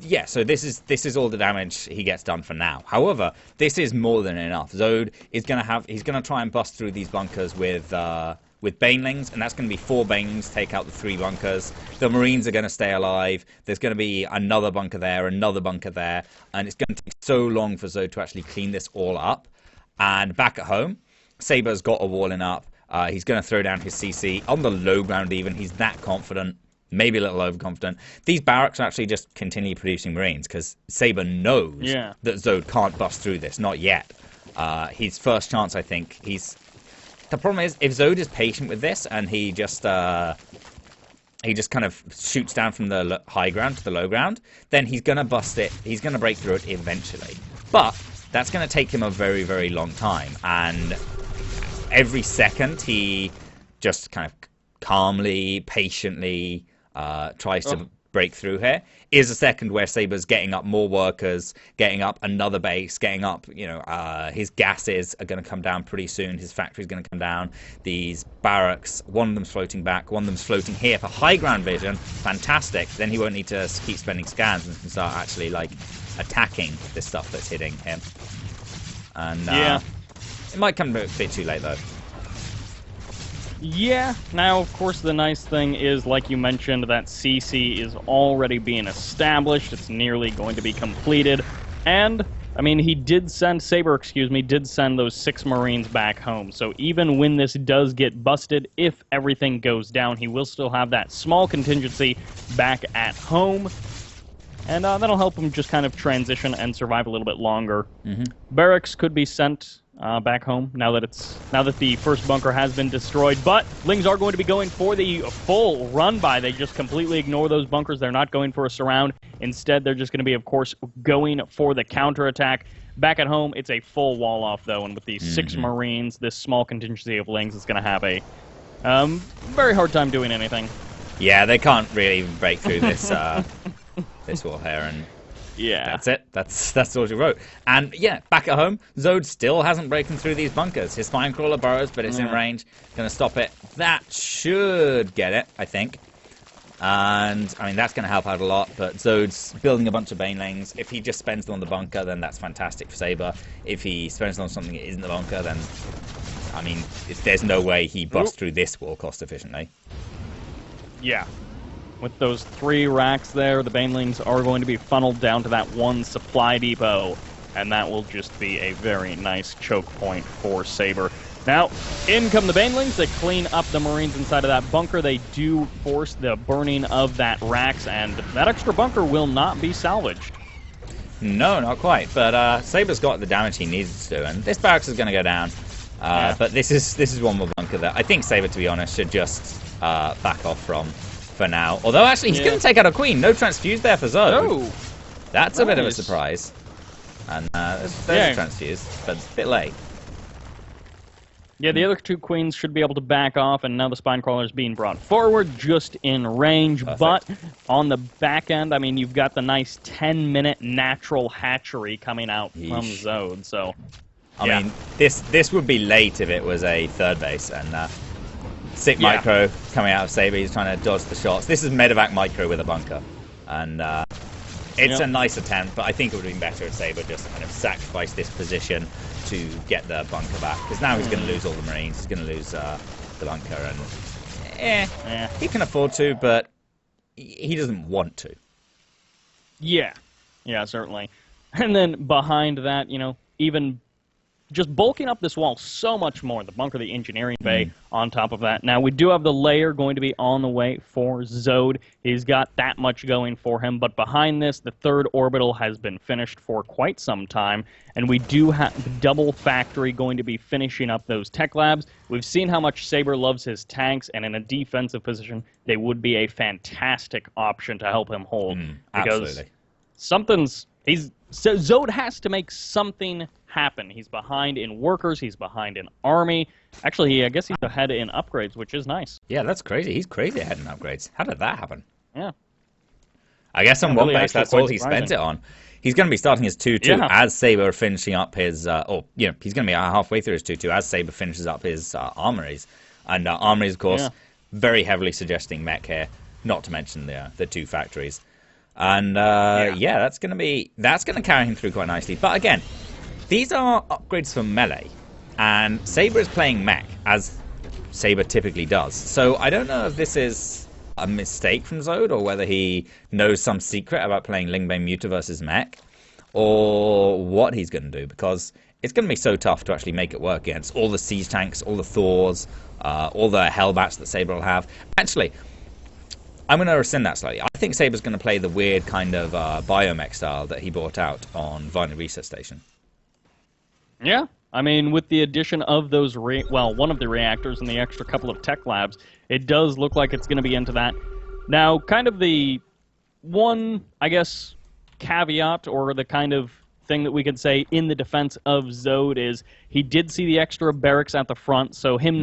yeah, so this is all the damage he gets done for now. However, this is more than enough. Zode is he's gonna try and bust through these bunkers with Banelings, and that's gonna be 4 Banelings, take out the 3 bunkers. The Marines are gonna stay alive. There's gonna be another bunker there, another bunker there, and it's gonna take so long for Zode to actually clean this all up. And back at home, Sabre's got a walling up. He's going to throw down his CC on the low ground even. He's that confident, maybe a little overconfident. These barracks actually just continue producing Marines because Sabre knows that Zode can't bust through this, not yet. His first chance, I think, the problem is, if Zode is patient with this and he just kind of shoots down from the high ground to the low ground, then he's going to bust it. He's going to break through it eventually. But that's going to take him a very, very long time. And every second he just kind of calmly, patiently tries to break through here is a second where Sabre's getting up more workers, getting up another base, getting up, his gases are going to come down pretty soon. His factory's going to come down. These barracks, one of them's floating back, one of them's floating here for high ground vision. Fantastic. Then he won't need to keep spending scans and can start actually, attacking this stuff that's hitting him. And, it might come a bit too late, though. Yeah. Now, of course, the nice thing is, like you mentioned, that CC is already being established. It's nearly going to be completed. And, I mean, Sabre did send those 6 Marines back home. So even when this does get busted, if everything goes down, he will still have that small contingency back at home. And that'll help him just kind of transition and survive a little bit longer. Barracks could be sent back home now that the first bunker has been destroyed. But Lings are going to be going for the full run by. They just completely ignore those bunkers. They're not going for a surround. Instead, they're just going to be, of course, going for the counterattack. Back at home, it's a full wall off, though. And with these 6 Marines, this small contingency of Lings is going to have a very hard time doing anything. Yeah, they can't really break through this this wall here, and that's it. That's all she wrote. And yeah, back at home, Zode still hasn't broken through these bunkers. His spine crawler burrows, but it's in range. Going to stop it. That should get it, I think. And I mean, that's going to help out a lot. But Zode's building a bunch of Banelings. If he just spends them on the bunker, then that's fantastic for Sabre. If he spends them on something that isn't the bunker, then I mean, there's no way he busts through this wall cost efficiently. Yeah. With those 3 racks there, the Banelings are going to be funneled down to that one supply depot, and that will just be a very nice choke point for Sabre. Now, in come the Banelings. They clean up the Marines inside of that bunker. They do force the burning of that Rax, and that extra bunker will not be salvaged. No, not quite. But Sabre's got the damage he needs to do, and this barracks is going to go down. But this is one more bunker that I think Sabre, to be honest, should just back off from for now. Although, actually, he's going to take out a queen. No transfuse there for Zode. Oh, that's a bit of a surprise. And there's a transfuse, but it's a bit late. Yeah, the other two queens should be able to back off, and now the spine crawler is being brought forward just in range. Perfect. But on the back end, I mean, you've got the nice 10-minute natural hatchery coming out from Zode. So, I mean, this would be late if it was a third base, and sick micro coming out of Sabre. He's trying to dodge the shots. This is medevac micro with a bunker, and it's a nice attempt. But I think it would have been better if Sabre just kind of sacrificed this position to get the bunker back, because now he's going to lose all the Marines. He's going to lose the bunker, and he can afford to, but he doesn't want to. Yeah, certainly. And then behind that, you know, even just bulking up this wall so much more. The bunker, the engineering bay on top of that. Now, we do have the layer going to be on the way for Zode. He's got that much going for him. But behind this, the third orbital has been finished for quite some time. And we do have double factory going to be finishing up those tech labs. We've seen how much Sabre loves his tanks. And in a defensive position, they would be a fantastic option to help him hold. Because something's... So Zode has to make something happen. He's behind in workers. He's behind in army. Actually, I guess he's ahead in upgrades, which is nice. Yeah, that's crazy. He's crazy ahead in upgrades. How did that happen? Yeah. I guess on one base, that's all he spent it on. He's going to be starting his 2-2 as Sabre finishing up his... he's going to be halfway through his 2-2 as Sabre finishes up his armories. And armories, of course, very heavily suggesting mech here, not to mention the two factories. And that's going to carry him through quite nicely. But again, these are upgrades for melee, and Sabre is playing mech as Sabre typically does. So I don't know if this is a mistake from Zode, or whether he knows some secret about playing Lingbane Muta versus mech, or what he's going to do, because it's going to be so tough to actually make it work against all the siege tanks, all the Thors, all the Hellbats that Sabre will have. Actually, I'm going to rescind that slightly. I think Sabre's going to play the weird kind of biomech style that he brought out on Violent Reset Station. Yeah. I mean, with the addition of those, one of the reactors and the extra couple of tech labs, it does look like it's going to be into that. Now, kind of the one, I guess, caveat, or the kind of thing that we could say in the defense of Zode is he did see the extra barracks at the front, so him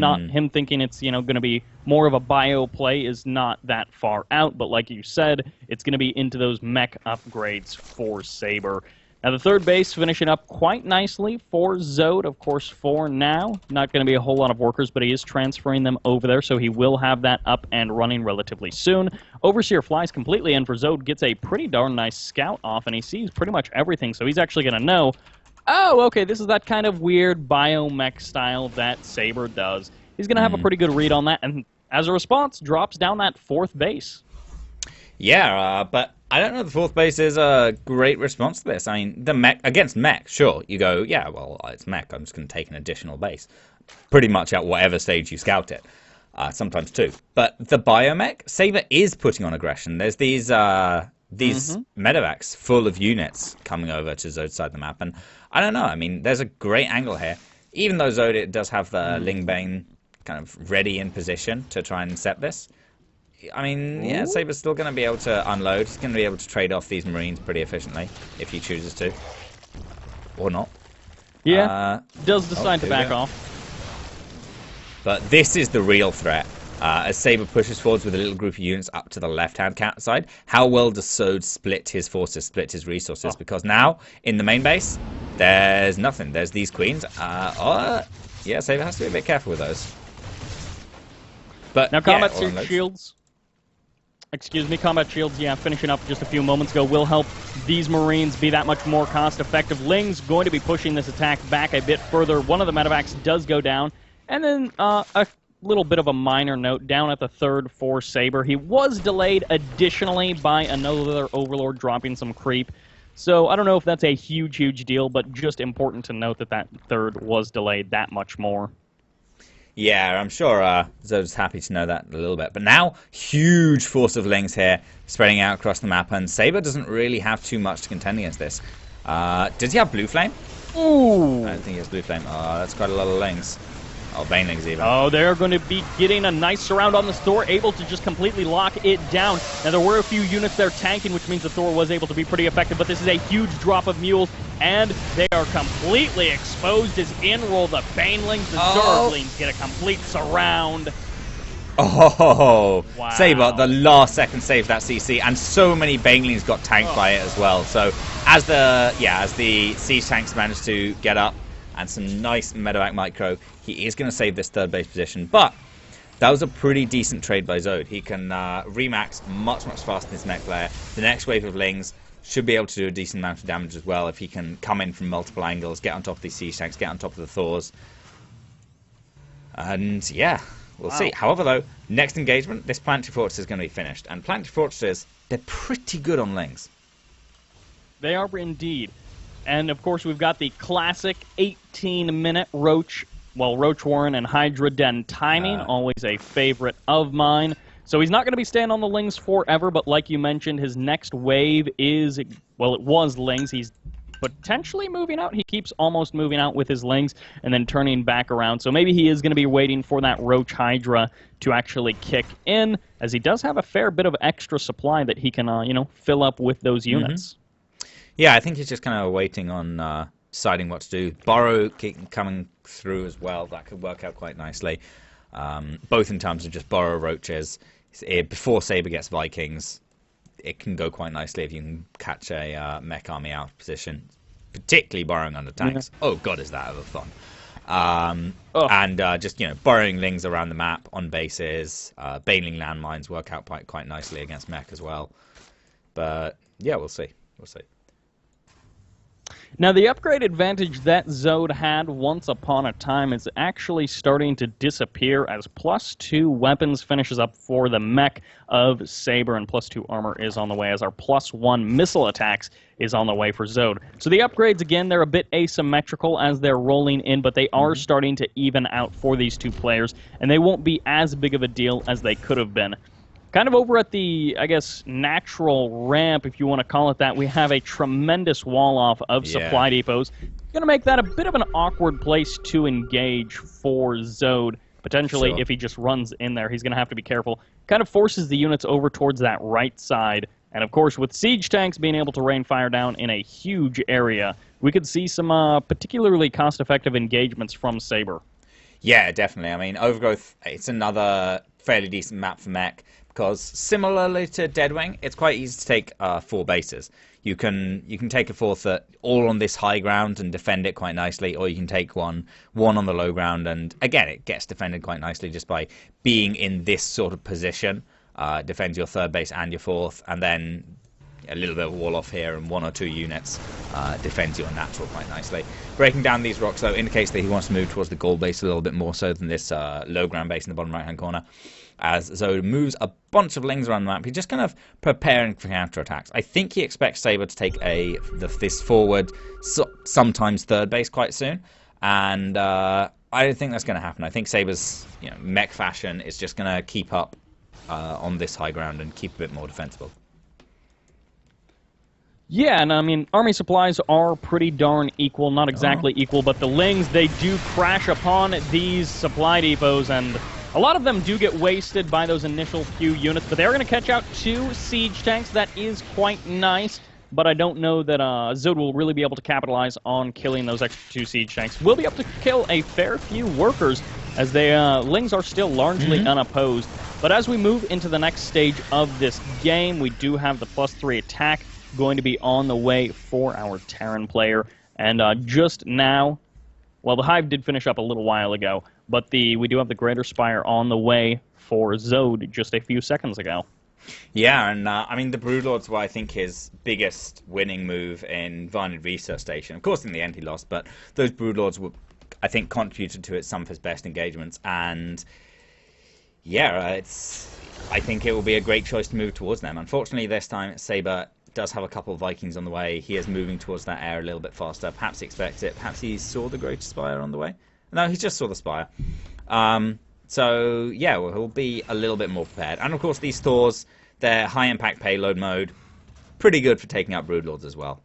thinking it's going to be more of a bio play is not that far out. But like you said, it's going to be into those mech upgrades for Sabre. Now the third base finishing up quite nicely for Zode, of course, for now. Not going to be a whole lot of workers, but he is transferring them over there, so he will have that up and running relatively soon. Overseer flies completely in for Zode, gets a pretty darn nice scout off, and he sees pretty much everything, so he's actually going to know, oh, okay, this is that kind of weird biomech style that Sabre does. He's going to have a pretty good read on that, and as a response, drops down that fourth base. Yeah, but I don't know if the fourth base is a great response to this. I mean, the mech against mech, sure, you go, yeah, well, it's mech, I'm just going to take an additional base. Pretty much at whatever stage you scout it. Sometimes two. But the biomech, Sabre is putting on aggression. There's these medevacs full of units coming over to Zode's side of the map, and I don't know, I mean, there's a great angle here. Even though Zode does have the Lingbane kind of ready in position to try and intercept this, I mean, yeah, Sabre's still going to be able to unload. He's going to be able to trade off these Marines pretty efficiently if he chooses to. Or not. Yeah, does decide to back off. But this is the real threat. As Sabre pushes forwards with a little group of units up to the left-hand side, how well does Zode split his forces, split his resources? Because now, in the main base, there's nothing. There's these queens. Yeah, Sabre has to be a bit careful with those. But now combat shields. Combat shields, finishing up just a few moments ago, will help these Marines be that much more cost-effective. Ling's going to be pushing this attack back a bit further. One of the medevacs does go down. And then a little bit of a minor note, down at the third for Sabre. He was delayed additionally by another Overlord dropping some creep. So I don't know if that's a huge, huge deal, but just important to note that that third was delayed that much more. Yeah, I'm sure Zode's happy to know that a little bit. But now, huge force of Lings here, spreading out across the map, and Sabre doesn't really have too much to contend against this. Does he have Blue Flame? Ooh! I don't think he has Blue Flame. Oh, that's quite a lot of Lings. Oh, Banelings even. Oh, they're going to be getting a nice surround on this Thor, able to just completely lock it down. Now, there were a few units there tanking, which means the Thor was able to be pretty effective, but this is a huge drop of mules, and they are completely exposed as in-roll the Banelings. The Zerglings get a complete surround. Oh, wow. Sabre, the last second saves that CC, and so many Banelings got tanked by it as well. So as the siege tanks managed to get up, and some nice medevac micro, he is going to save this third base position. But that was a pretty decent trade by Zode. He can remax much faster than his mech player. The next wave of Lings should be able to do a decent amount of damage as well if he can come in from multiple angles, get on top of these siege tanks, get on top of the Thors. And yeah, we'll see. However, though, next engagement, this Planetary Fortress is going to be finished. And Planetary Fortresses, they're pretty good on Lings. They are indeed. And, of course, we've got the classic 18-minute Roach Warren and Hydra Den timing, always a favorite of mine. So he's not going to be staying on the Lings forever, but like you mentioned, his next wave is, well, it was Lings. He's potentially moving out. He keeps almost moving out with his Lings and then turning back around. So maybe he is going to be waiting for that Roach Hydra to actually kick in, as he does have a fair bit of extra supply that he can, fill up with those units. Yeah, I think he's just kind of waiting on deciding what to do. Borrow coming through as well. That could work out quite nicely. Both in terms of just borrow roaches. Before Sabre gets Vikings, it can go quite nicely if you can catch a mech army out of position, particularly borrowing under tanks. Yeah. Oh god, is that ever fun. And just, borrowing Lings around the map on bases. Baneling landmines work out quite nicely against mech as well. But yeah, we'll see. We'll see. Now, the upgrade advantage that Zode had once upon a time is actually starting to disappear as +2 weapons finishes up for the mech of Sabre, and +2 armor is on the way as our +1 missile attacks is on the way for Zode. So the upgrades, again, they're a bit asymmetrical as they're rolling in, but they are starting to even out for these two players, and they won't be as big of a deal as they could have been. Kind of over at the, I guess, natural ramp, if you want to call it that, we have a tremendous wall-off of supply depots. Going to make that a bit of an awkward place to engage for Zode. Potentially, if he just runs in there, he's going to have to be careful. Kind of forces the units over towards that right side. And, of course, with siege tanks being able to rain fire down in a huge area, we could see some particularly cost-effective engagements from Sabre. Yeah, definitely. I mean, Overgrowth, it's another fairly decent map for mech. Because similarly to Deadwing, it's quite easy to take 4 bases. You can take a 4th all on this high ground and defend it quite nicely, or you can take one on the low ground, and again, it gets defended quite nicely just by being in this sort of position. Defends your 3rd base and your 4th, and then a little bit of wall off here and 1 or 2 units defends your natural quite nicely. Breaking down these rocks, though, indicates that he wants to move towards the gold base a little bit more so than this low ground base in the bottom right-hand corner. As Zode moves a bunch of Lings around the map, he's just kind of preparing for counterattacks. I think he expects Sabre to take this forward, sometimes 3rd base quite soon, and I don't think that's going to happen. I think Sabre's mech fashion is just going to keep up on this high ground and keep a bit more defensible. Yeah, and I mean, army supplies are pretty darn equal. Not exactly equal, but the Lings, they do crash upon these supply depots, and a lot of them do get wasted by those initial few units, but they're going to catch out 2 siege tanks. That is quite nice, but I don't know that Zode will really be able to capitalize on killing those extra 2 siege tanks. We'll be able to kill a fair few workers, as they Lings are still largely unopposed. But as we move into the next stage of this game, we do have the +3 attack going to be on the way for our Terran player. And just now, well, the Hive did finish up a little while ago, but we do have the Greater Spire on the way for Zode just a few seconds ago. Yeah, and I mean, the Broodlords were, I think, his biggest winning move in Varnid Research Station. Of course, in the end he lost, but those Broodlords were, I think, contributed to some of his best engagements. And yeah, I think it will be a great choice to move towards them. Unfortunately, this time, Sabre does have a couple of Vikings on the way. He is moving towards that air a little bit faster. Perhaps he expects it. Perhaps he saw the Greater Spire on the way. No, he just saw the spire. So, yeah, well, he'll be a little bit more prepared. And, of course, these Thors, they're high-impact payload mode. Pretty good for taking out Broodlords as well.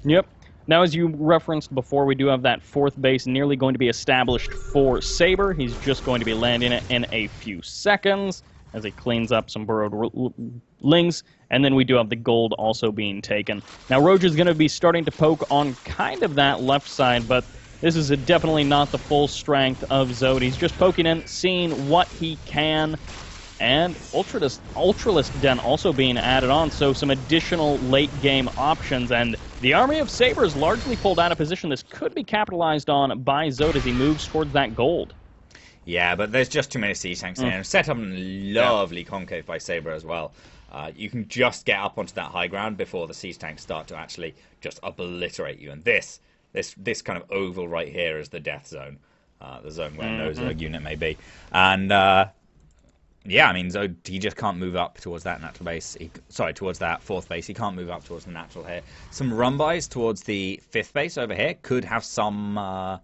Yep. Now, as you referenced before, we do have that fourth base nearly going to be established for Sabre. He's just going to be landing it in a few seconds as he cleans up some burrowed lings. And then we do have the gold also being taken. Now, Roach is going to be starting to poke on kind of that left side, but this is definitely not the full strength of Zode. He's just poking in, seeing what he can. And Ultralisk Den also being added on, so some additional late-game options. And the army of Sabre is largely pulled out of position. This could be capitalized on by Zode as he moves towards that gold. Yeah, but there's just too many siege tanks in. Set up a lovely concave by Sabre as well. You can just get up onto that high ground before the siege tanks start to actually just obliterate you. And this kind of oval right here is the death zone, the zone where no Zerg unit may be. And yeah, I mean, Zode, he just can't move up towards that natural base. Towards that fourth base. He can't move up towards the natural here. Some run-bys towards the fifth base over here could have some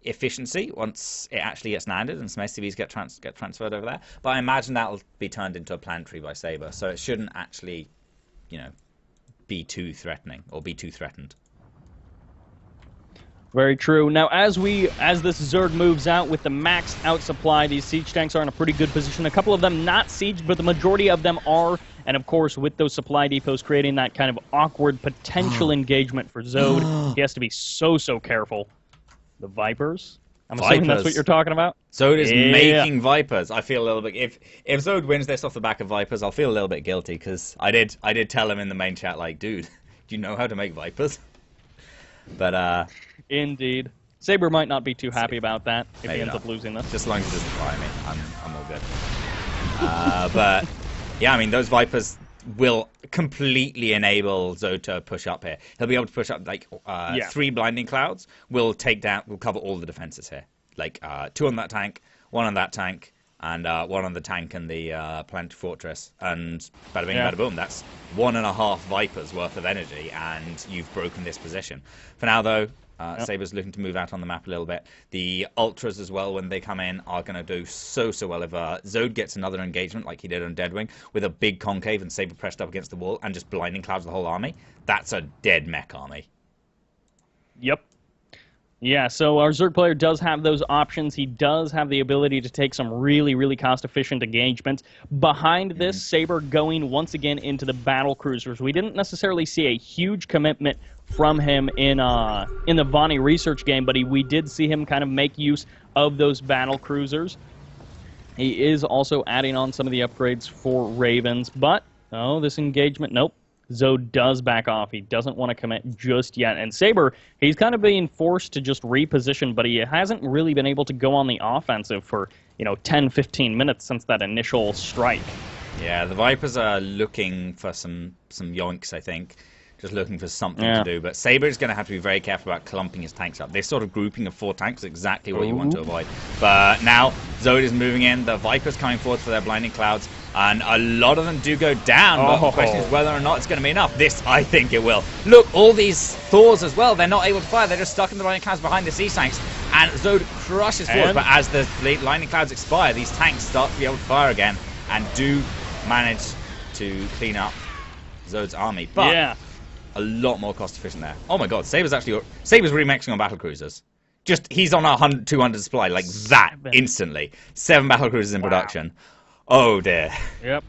efficiency once it actually gets landed and some SCVs get transferred over there. But I imagine that'll be turned into a planetary by Sabre, so it shouldn't actually, be too threatening or be too threatened. Very true. Now, as this Zerg moves out with the maxed out supply, these siege tanks are in a pretty good position. A couple of them not sieged, but the majority of them are. And, of course, with those supply depots creating that kind of awkward potential engagement for Zode, he has to be so careful. The Vipers? I'm assuming that's what you're talking about? Zode is making Vipers. I feel a little bit... If Zode wins this off the back of Vipers, I'll feel a little bit guilty, because I did tell him in the main chat, like, dude, do you know how to make Vipers? But, Indeed. Sabre might not be too happy about that if he ends up losing this. Just as long as he doesn't fire me, I'm all good. But, yeah, I mean, those Vipers will completely enable Zode to push up here. He'll be able to push up, like, 3 Blinding Clouds. We'll cover all the defenses here. Like, 2 on that tank, 1 on that tank, and 1 on the tank and the Planetary Fortress. And bada bing, bada boom. That's 1.5 Vipers worth of energy, and you've broken this position. For now, though, Sabre's looking to move out on the map a little bit. The Ultras as well, when they come in, are going to do so well. If Zode gets another engagement like he did on Deadwing, with a big concave and Sabre pressed up against the wall and just blinding clouds the whole army, that's a dead mech army. Yep. Yeah, so our Zerg player does have those options. He does have the ability to take some really cost-efficient engagements. Behind this, Sabre going once again into the battle cruisers. We didn't necessarily see a huge commitment from him in the Vonnie research game, but we did see him kind of make use of those battle cruisers. He is also adding on some of the upgrades for Ravens, but, this engagement, nope. Zode does back off. He doesn't want to commit just yet. And Sabre, he's kind of being forced to just reposition, but he hasn't really been able to go on the offensive for, 10, 15 minutes since that initial strike. Yeah, the Vipers are looking for some yoinks, I think. Just looking for something to do. But Sabre is going to have to be very careful about clumping his tanks up. This sort of grouping of 4 tanks is exactly what you want to avoid. But now, Zode is moving in. The Vipers coming forward for their Blinding Clouds. And a lot of them do go down, but the question is whether or not it's going to be enough. This, I think it will. Look, all these Thors as well, they're not able to fire. They're just stuck in the Blinding Clouds behind the siege tanks. And Zode crushes forward, but as the Blinding Clouds expire, these tanks start to be able to fire again and do manage to clean up Zode's army. But a lot more cost efficient there. Oh my god, Sabre's remixing on battle cruisers. Just, he's on a 200 supply, like that, instantly. 7 battle cruisers in production. Oh dear. Yep.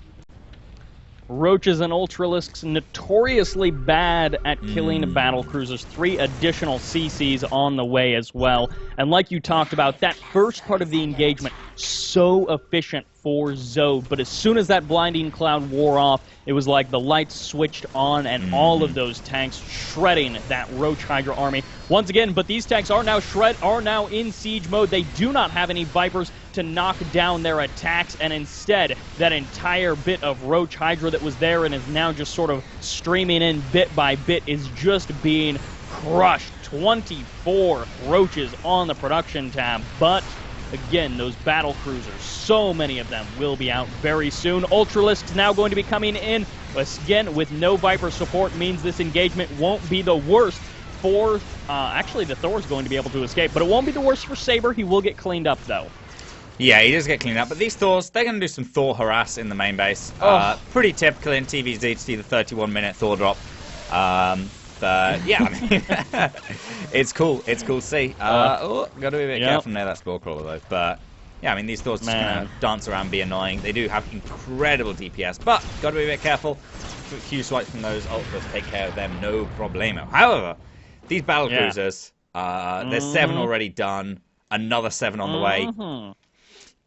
Roaches and Ultralisks notoriously bad at killing battle cruisers. 3 additional CCs on the way as well. And like you talked about, that first part of the engagement, so efficient for Zode. But as soon as that Blinding Cloud wore off, it was like the lights switched on and all of those tanks shredding that Roach Hydra army. Once again, but these tanks are now in siege mode. They do not have any Vipers to knock down their attacks, and instead, that entire bit of Roach Hydra that was there and is now just sort of streaming in bit by bit is just being crushed. 24 Roaches on the production tab, but again, those battle cruisers, so many of them will be out very soon. Ultralisks now going to be coming in. Again, with no Viper support means this engagement won't be the worst actually the Thor's going to be able to escape, but it won't be the worst for Sabre. He will get cleaned up, though. Yeah, he does get cleaned up, but these Thors, they're going to do some Thor harass in the main base. Pretty typical in TVZ to see the 31-minute Thor drop. But yeah, I mean, it's cool. It's cool to see. Got to be a bit careful near that Spore Crawler, though. But yeah, I mean, these Thors just kind of dance around, be annoying. They do have incredible DPS, but got to be a bit careful. A few swipes from those ultras take care of them, no problemo. However, these battle cruisers, there's 7 already done, another 7 on the way.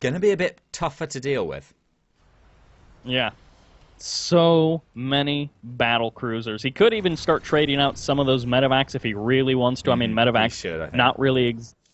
Gonna be a bit tougher to deal with. Yeah. So many battle cruisers. He could even start trading out some of those medevacs if he really wants to. I mean, medevacs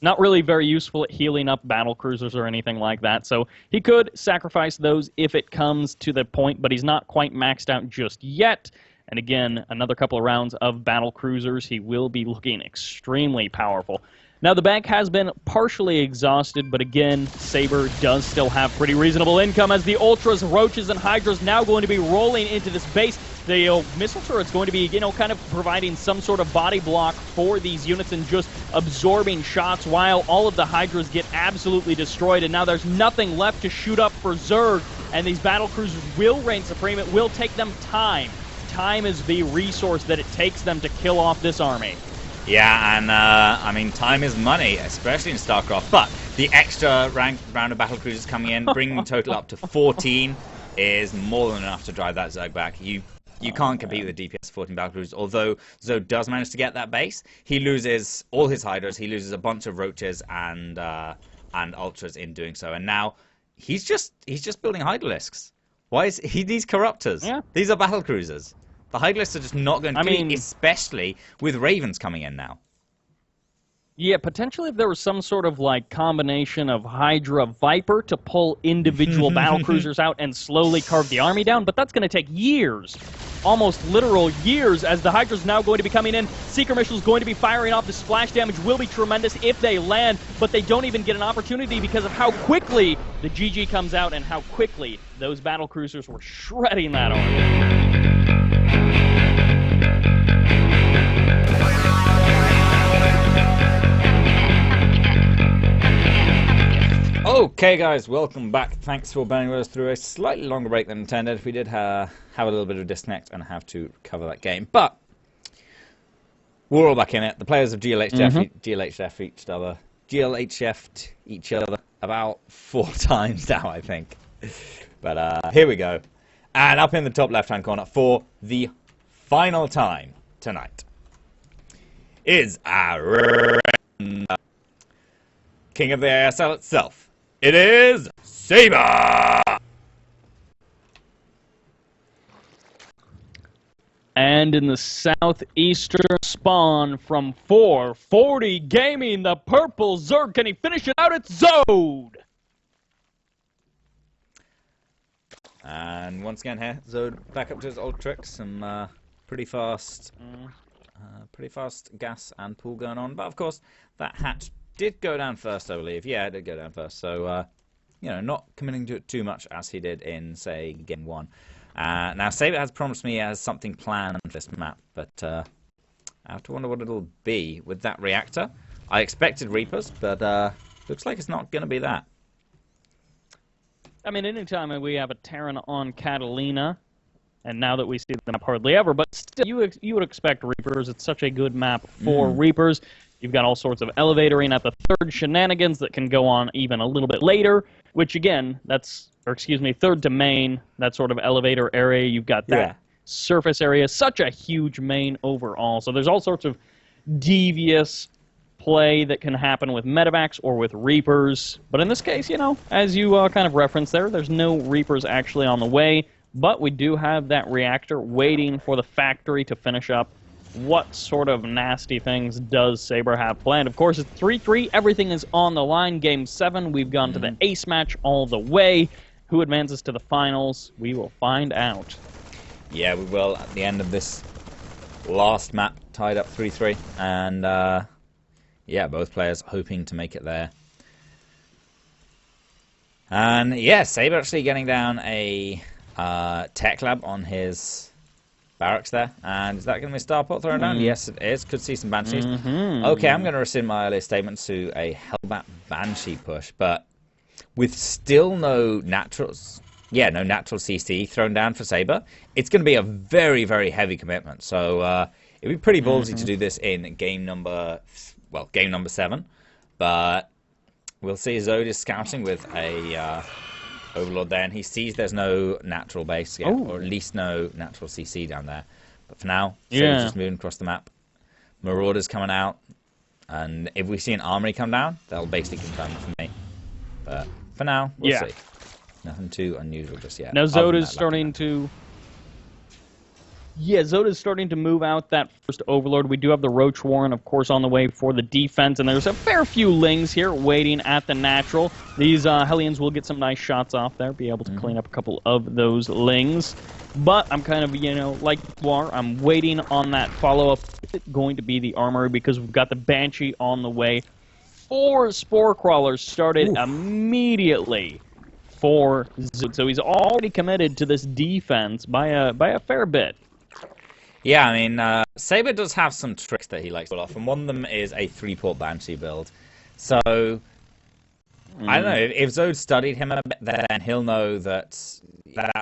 not really very useful at healing up battle cruisers or anything like that. So he could sacrifice those if it comes to the point, but he's not quite maxed out just yet. And again, another couple of rounds of battle cruisers, he will be looking extremely powerful. Now, the bank has been partially exhausted, but again, Sabre does still have pretty reasonable income as the Ultras, Roaches, and Hydras now going to be rolling into this base. The missile turret's going to be, kind of providing some sort of body block for these units and just absorbing shots while all of the Hydras get absolutely destroyed. And now there's nothing left to shoot up for Zerg, and these battle cruisers will reign supreme. It will take them time. Time is the resource that it takes them to kill off this army. Yeah, and I mean, time is money, especially in StarCraft. But the extra round of battle cruisers coming in, bringing the total up to 14, is more than enough to drive that Zerg back. You can't compete with the DPS 14 battle cruisers. Although Zode does manage to get that base, he loses all his Hydras, he loses a bunch of Roaches and Ultras in doing so. And now he's just building Hydralisks. Why is he these Corruptors? Yeah. These are battle cruisers. The Hydralisks are just not going to compete, especially with Ravens coming in now. Yeah, potentially if there was some sort of combination of Hydra Viper to pull individual battle cruisers out and slowly carve the army down, but that's going to take years. Almost literal years, as the Hydra's now going to be coming in. Seeker Missile's going to be firing off. The splash damage will be tremendous if they land, but they don't even get an opportunity because of how quickly the GG comes out and how quickly those battle cruisers were shredding that army. Okay, guys, welcome back. Thanks for bearing with us through a slightly longer break than intended. We did have a little bit of a disconnect and have to cover that game, but we're all back in it. The players have GLHF'd each other about 4 times now, I think. But here we go. And up in the top left-hand corner for the final time tonight is our king of the ASL itself. It is Sabre! And in the southeastern spawn from 440 Gaming, the purple Zerg, can he finish it out? It's Zode! And once again here, Zode back up to his old tricks, some pretty fast gas and pool going on. But of course, that hatch did go down first, I believe. Yeah, it did go down first. So, not committing to it too much as he did in, say, Game 1. Now, Sabre has promised me he has something planned for this map, but I have to wonder what it'll be with that reactor. I expected Reapers, but looks like it's not going to be that. I mean, anytime we have a Terran on Catalina, and now that we see the map hardly ever, but still, you would expect Reapers. It's such a good map for Reapers. You've got all sorts of elevatoring at the third shenanigans that can go on even a little bit later, which again, third to main, that sort of elevator area. You've got that surface area, such a huge main overall. So there's all sorts of devious play that can happen with medevacs or with Reapers. But in this case, as you kind of referenced there's no Reapers actually on the way, but we do have that reactor waiting for the factory to finish up. What sort of nasty things does Sabre have planned? Of course, it's 3-3. Everything is on the line. Game 7, we've gone to the ace match all the way. Who advances to the finals? We will find out. Yeah, we will at the end of this last map, tied up 3-3. And, yeah, both players hoping to make it there. And, yeah, Sabre actually getting down a tech lab on his barracks there. And is that going to be a starport thrown down? Yes, it is. Could see some Banshees. Okay, I'm going to rescind my earlier statement to a Hellbat Banshee push, but with still no naturals. Yeah, no natural CC thrown down for Sabre. It's going to be a very, very heavy commitment. So it'd be pretty ballsy to do this in game number 7. But we'll see. Zode is scouting with a Overlord there, and he sees there's no natural base yet, or at least no natural CC down there. But for now, Sabre's just moving across the map. Marauders coming out, and if we see an armory come down, that'll basically confirm it for me. But for now, we'll see. Nothing too unusual just yet. Now Zode is starting to... Yeah, Zode is starting to move out that first Overlord. We do have the Roach Warren, of course, on the way for the defense, and there's a fair few Lings here waiting at the natural. These Hellions will get some nice shots off there, be able to clean up a couple of those Lings. But I'm kind of, you know, like you are, I'm waiting on that follow-up. Is it going to be the Armory? Because we've got the Banshee on the way. 4 Spore Crawlers started immediately for Zode, so he's already committed to this defense by a fair bit. Yeah, I mean, Sabre does have some tricks that he likes to pull off, and one of them is a 3-port Banshee build. So, I don't know, if Zode studied him a bit, then he'll know that's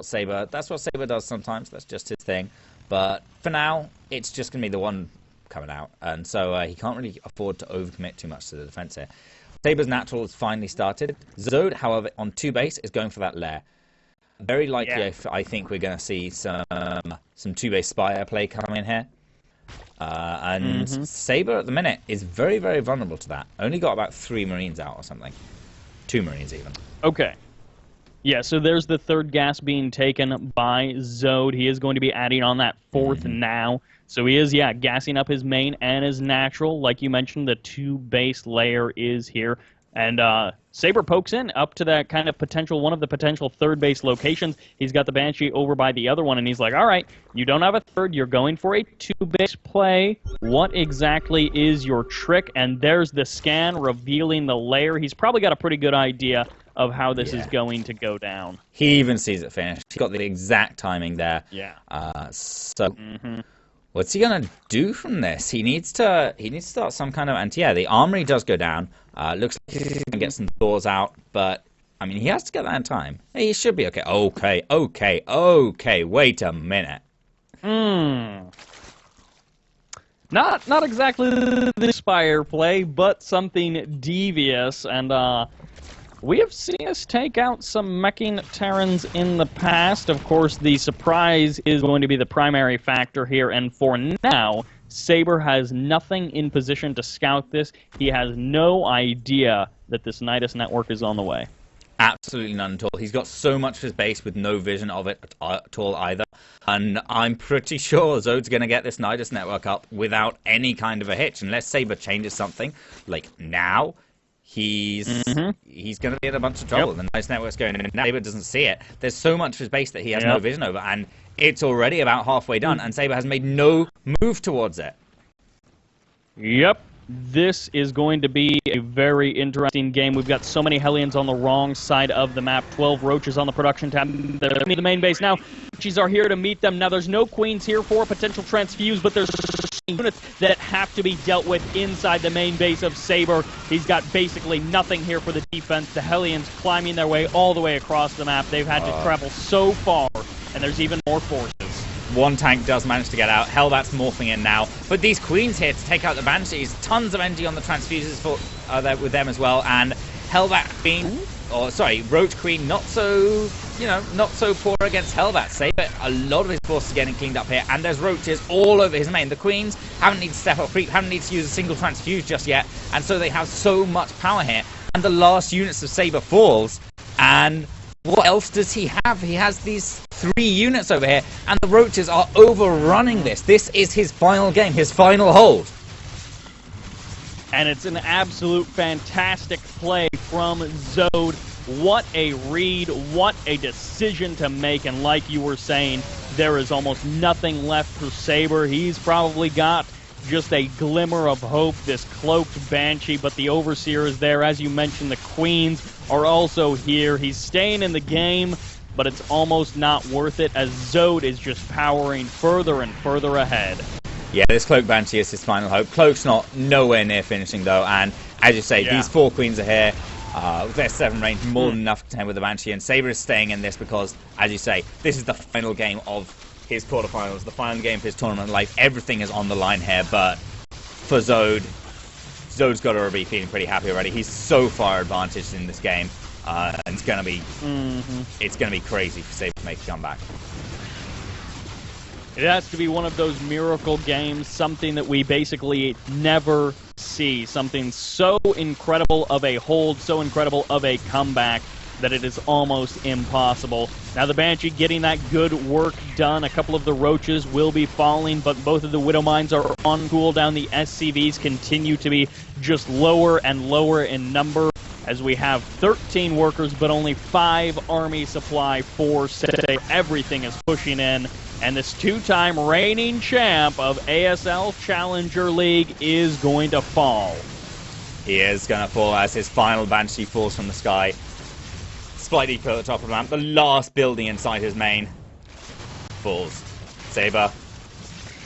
Sabre. That's what Sabre does sometimes, that's just his thing. But for now, it's just going to be the one coming out, and so he can't really afford to overcommit too much to the defense here. Sabre's natural has finally started. Zode, however, on 2 base is going for that lair. Very likely, I think we're going to see some 2-base Spire play coming in here. And Sabre at the minute is very, very vulnerable to that. Only got about 3 Marines out or something. 2 Marines even. Okay. Yeah, so there's the 3rd gas being taken by Zode. He is going to be adding on that 4th now. So he is, gassing up his main and his natural. Like you mentioned, the 2-base layer is here. And Sabre pokes in up to that kind of potential, one of the potential 3rd base locations. He's got the Banshee over by the other one, and he's like, all right, you don't have a 3rd, you're going for a 2-base play. What exactly is your trick? And there's the scan revealing the layer. He's probably got a pretty good idea of how this is going to go down. He even sees it finished. He's got the exact timing there. Yeah. What's he gonna do from this? He needs to start some kind of, and the armory does go down. Looks like he's gonna get some doors out, but I mean he has to get that in time. Hey, he should be okay. Okay. Wait a minute. Not exactly the Spire play, but something devious, and we have seen us take out some meching Terrans in the past. Of course, the surprise is going to be the primary factor here, and for now, Sabre has nothing in position to scout this. He has no idea that this Nidus network is on the way. Absolutely none at all. He's got so much of his base with no vision of it at all either. And I'm pretty sure Zode's going to get this Nidus network up without any kind of a hitch, unless Sabre changes something, like now. He's going to be in a bunch of trouble. The Nidus network's going in, and Sabre doesn't see it. There's so much of his base that he has no vision over, and it's already about halfway done, and Sabre has made no move towards it. Yep. This is going to be a very interesting game. We've got so many Hellions on the wrong side of the map. 12 Roaches on the production tab. They're in the main base now. Roaches are here to meet them. Now, there's no Queens here for a potential transfuse, but there's units that have to be dealt with inside the main base of Sabre. He's got basically nothing here for the defense. The Hellions climbing their way all the way across the map. They've had to travel so far, and there's even more forces. One tank does manage to get out. Hellbat's morphing in now. But these Queens here to take out the Banshees. Tons of energy on the transfuses with them as well. And Hellbat Queen, Roach Queen, not so poor against Hellbat. Sabre, a lot of his forces getting cleaned up here. And there's Roaches all over his main. The Queens haven't needed to step up creep, haven't needed to use a single transfuse just yet. And so they have so much power here. And the last units of Sabre falls. And what else does he have? He has these 3 units over here, and the Roaches are overrunning this. This is his final game, his final hold. And it's an absolute fantastic play from Zode. What a read, what a decision to make, and like you were saying, there is almost nothing left for Sabre. He's probably got just a glimmer of hope, this cloaked Banshee, but the Overseer is there. As you mentioned, the Queens are also here. He's staying in the game, but it's almost not worth it as Zode is just powering further and further ahead. Yeah, this Cloak Banshee is his final hope. Cloak's nowhere near finishing, though, and as you say, these 4 queens are here. With their 7 range, more than enough to contend with the Banshee, and Sabre is staying in this because, as you say, this is the final game of his quarterfinals, the final game of his tournament life. Everything is on the line here, but for Zode, Zode's got to be feeling pretty happy already. He's so far advantaged in this game, and it's gonna be crazy for Sabre to make a comeback. It has to be one of those miracle games, something that we basically never see. Something so incredible of a hold, so incredible of a comeback that it is almost impossible. Now the Banshee getting that good work done. A couple of the Roaches will be falling, but both of the Widow Mines are on cooldown. The SCVs continue to be just lower and lower in number, as we have 13 workers, but only 5 army supply for Sabre. Everything is pushing in, and this 2-time reigning champ of ASL Challenger League is going to fall. He is going to fall as his final Banshee falls from the sky. Slightly at the top of the map, the last building inside his main falls. Sabre,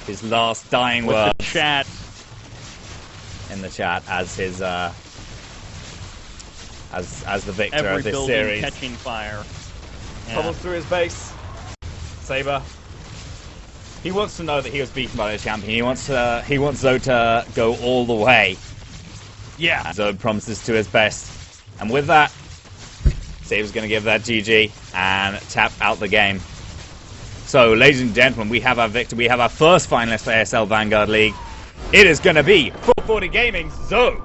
his last dying words in the chat as his as the victor of this series. Catching fire. Troubles through his base. Sabre. He wants to know that he was beaten by the champion. He wants Zode to go all the way. Yeah. Zode promises to his best, and with that, Sabre's going to give that GG and tap out the game. So, ladies and gentlemen, we have our victor. We have our first finalist for ASL Vanguard League. It is going to be 440 Gaming's Zode.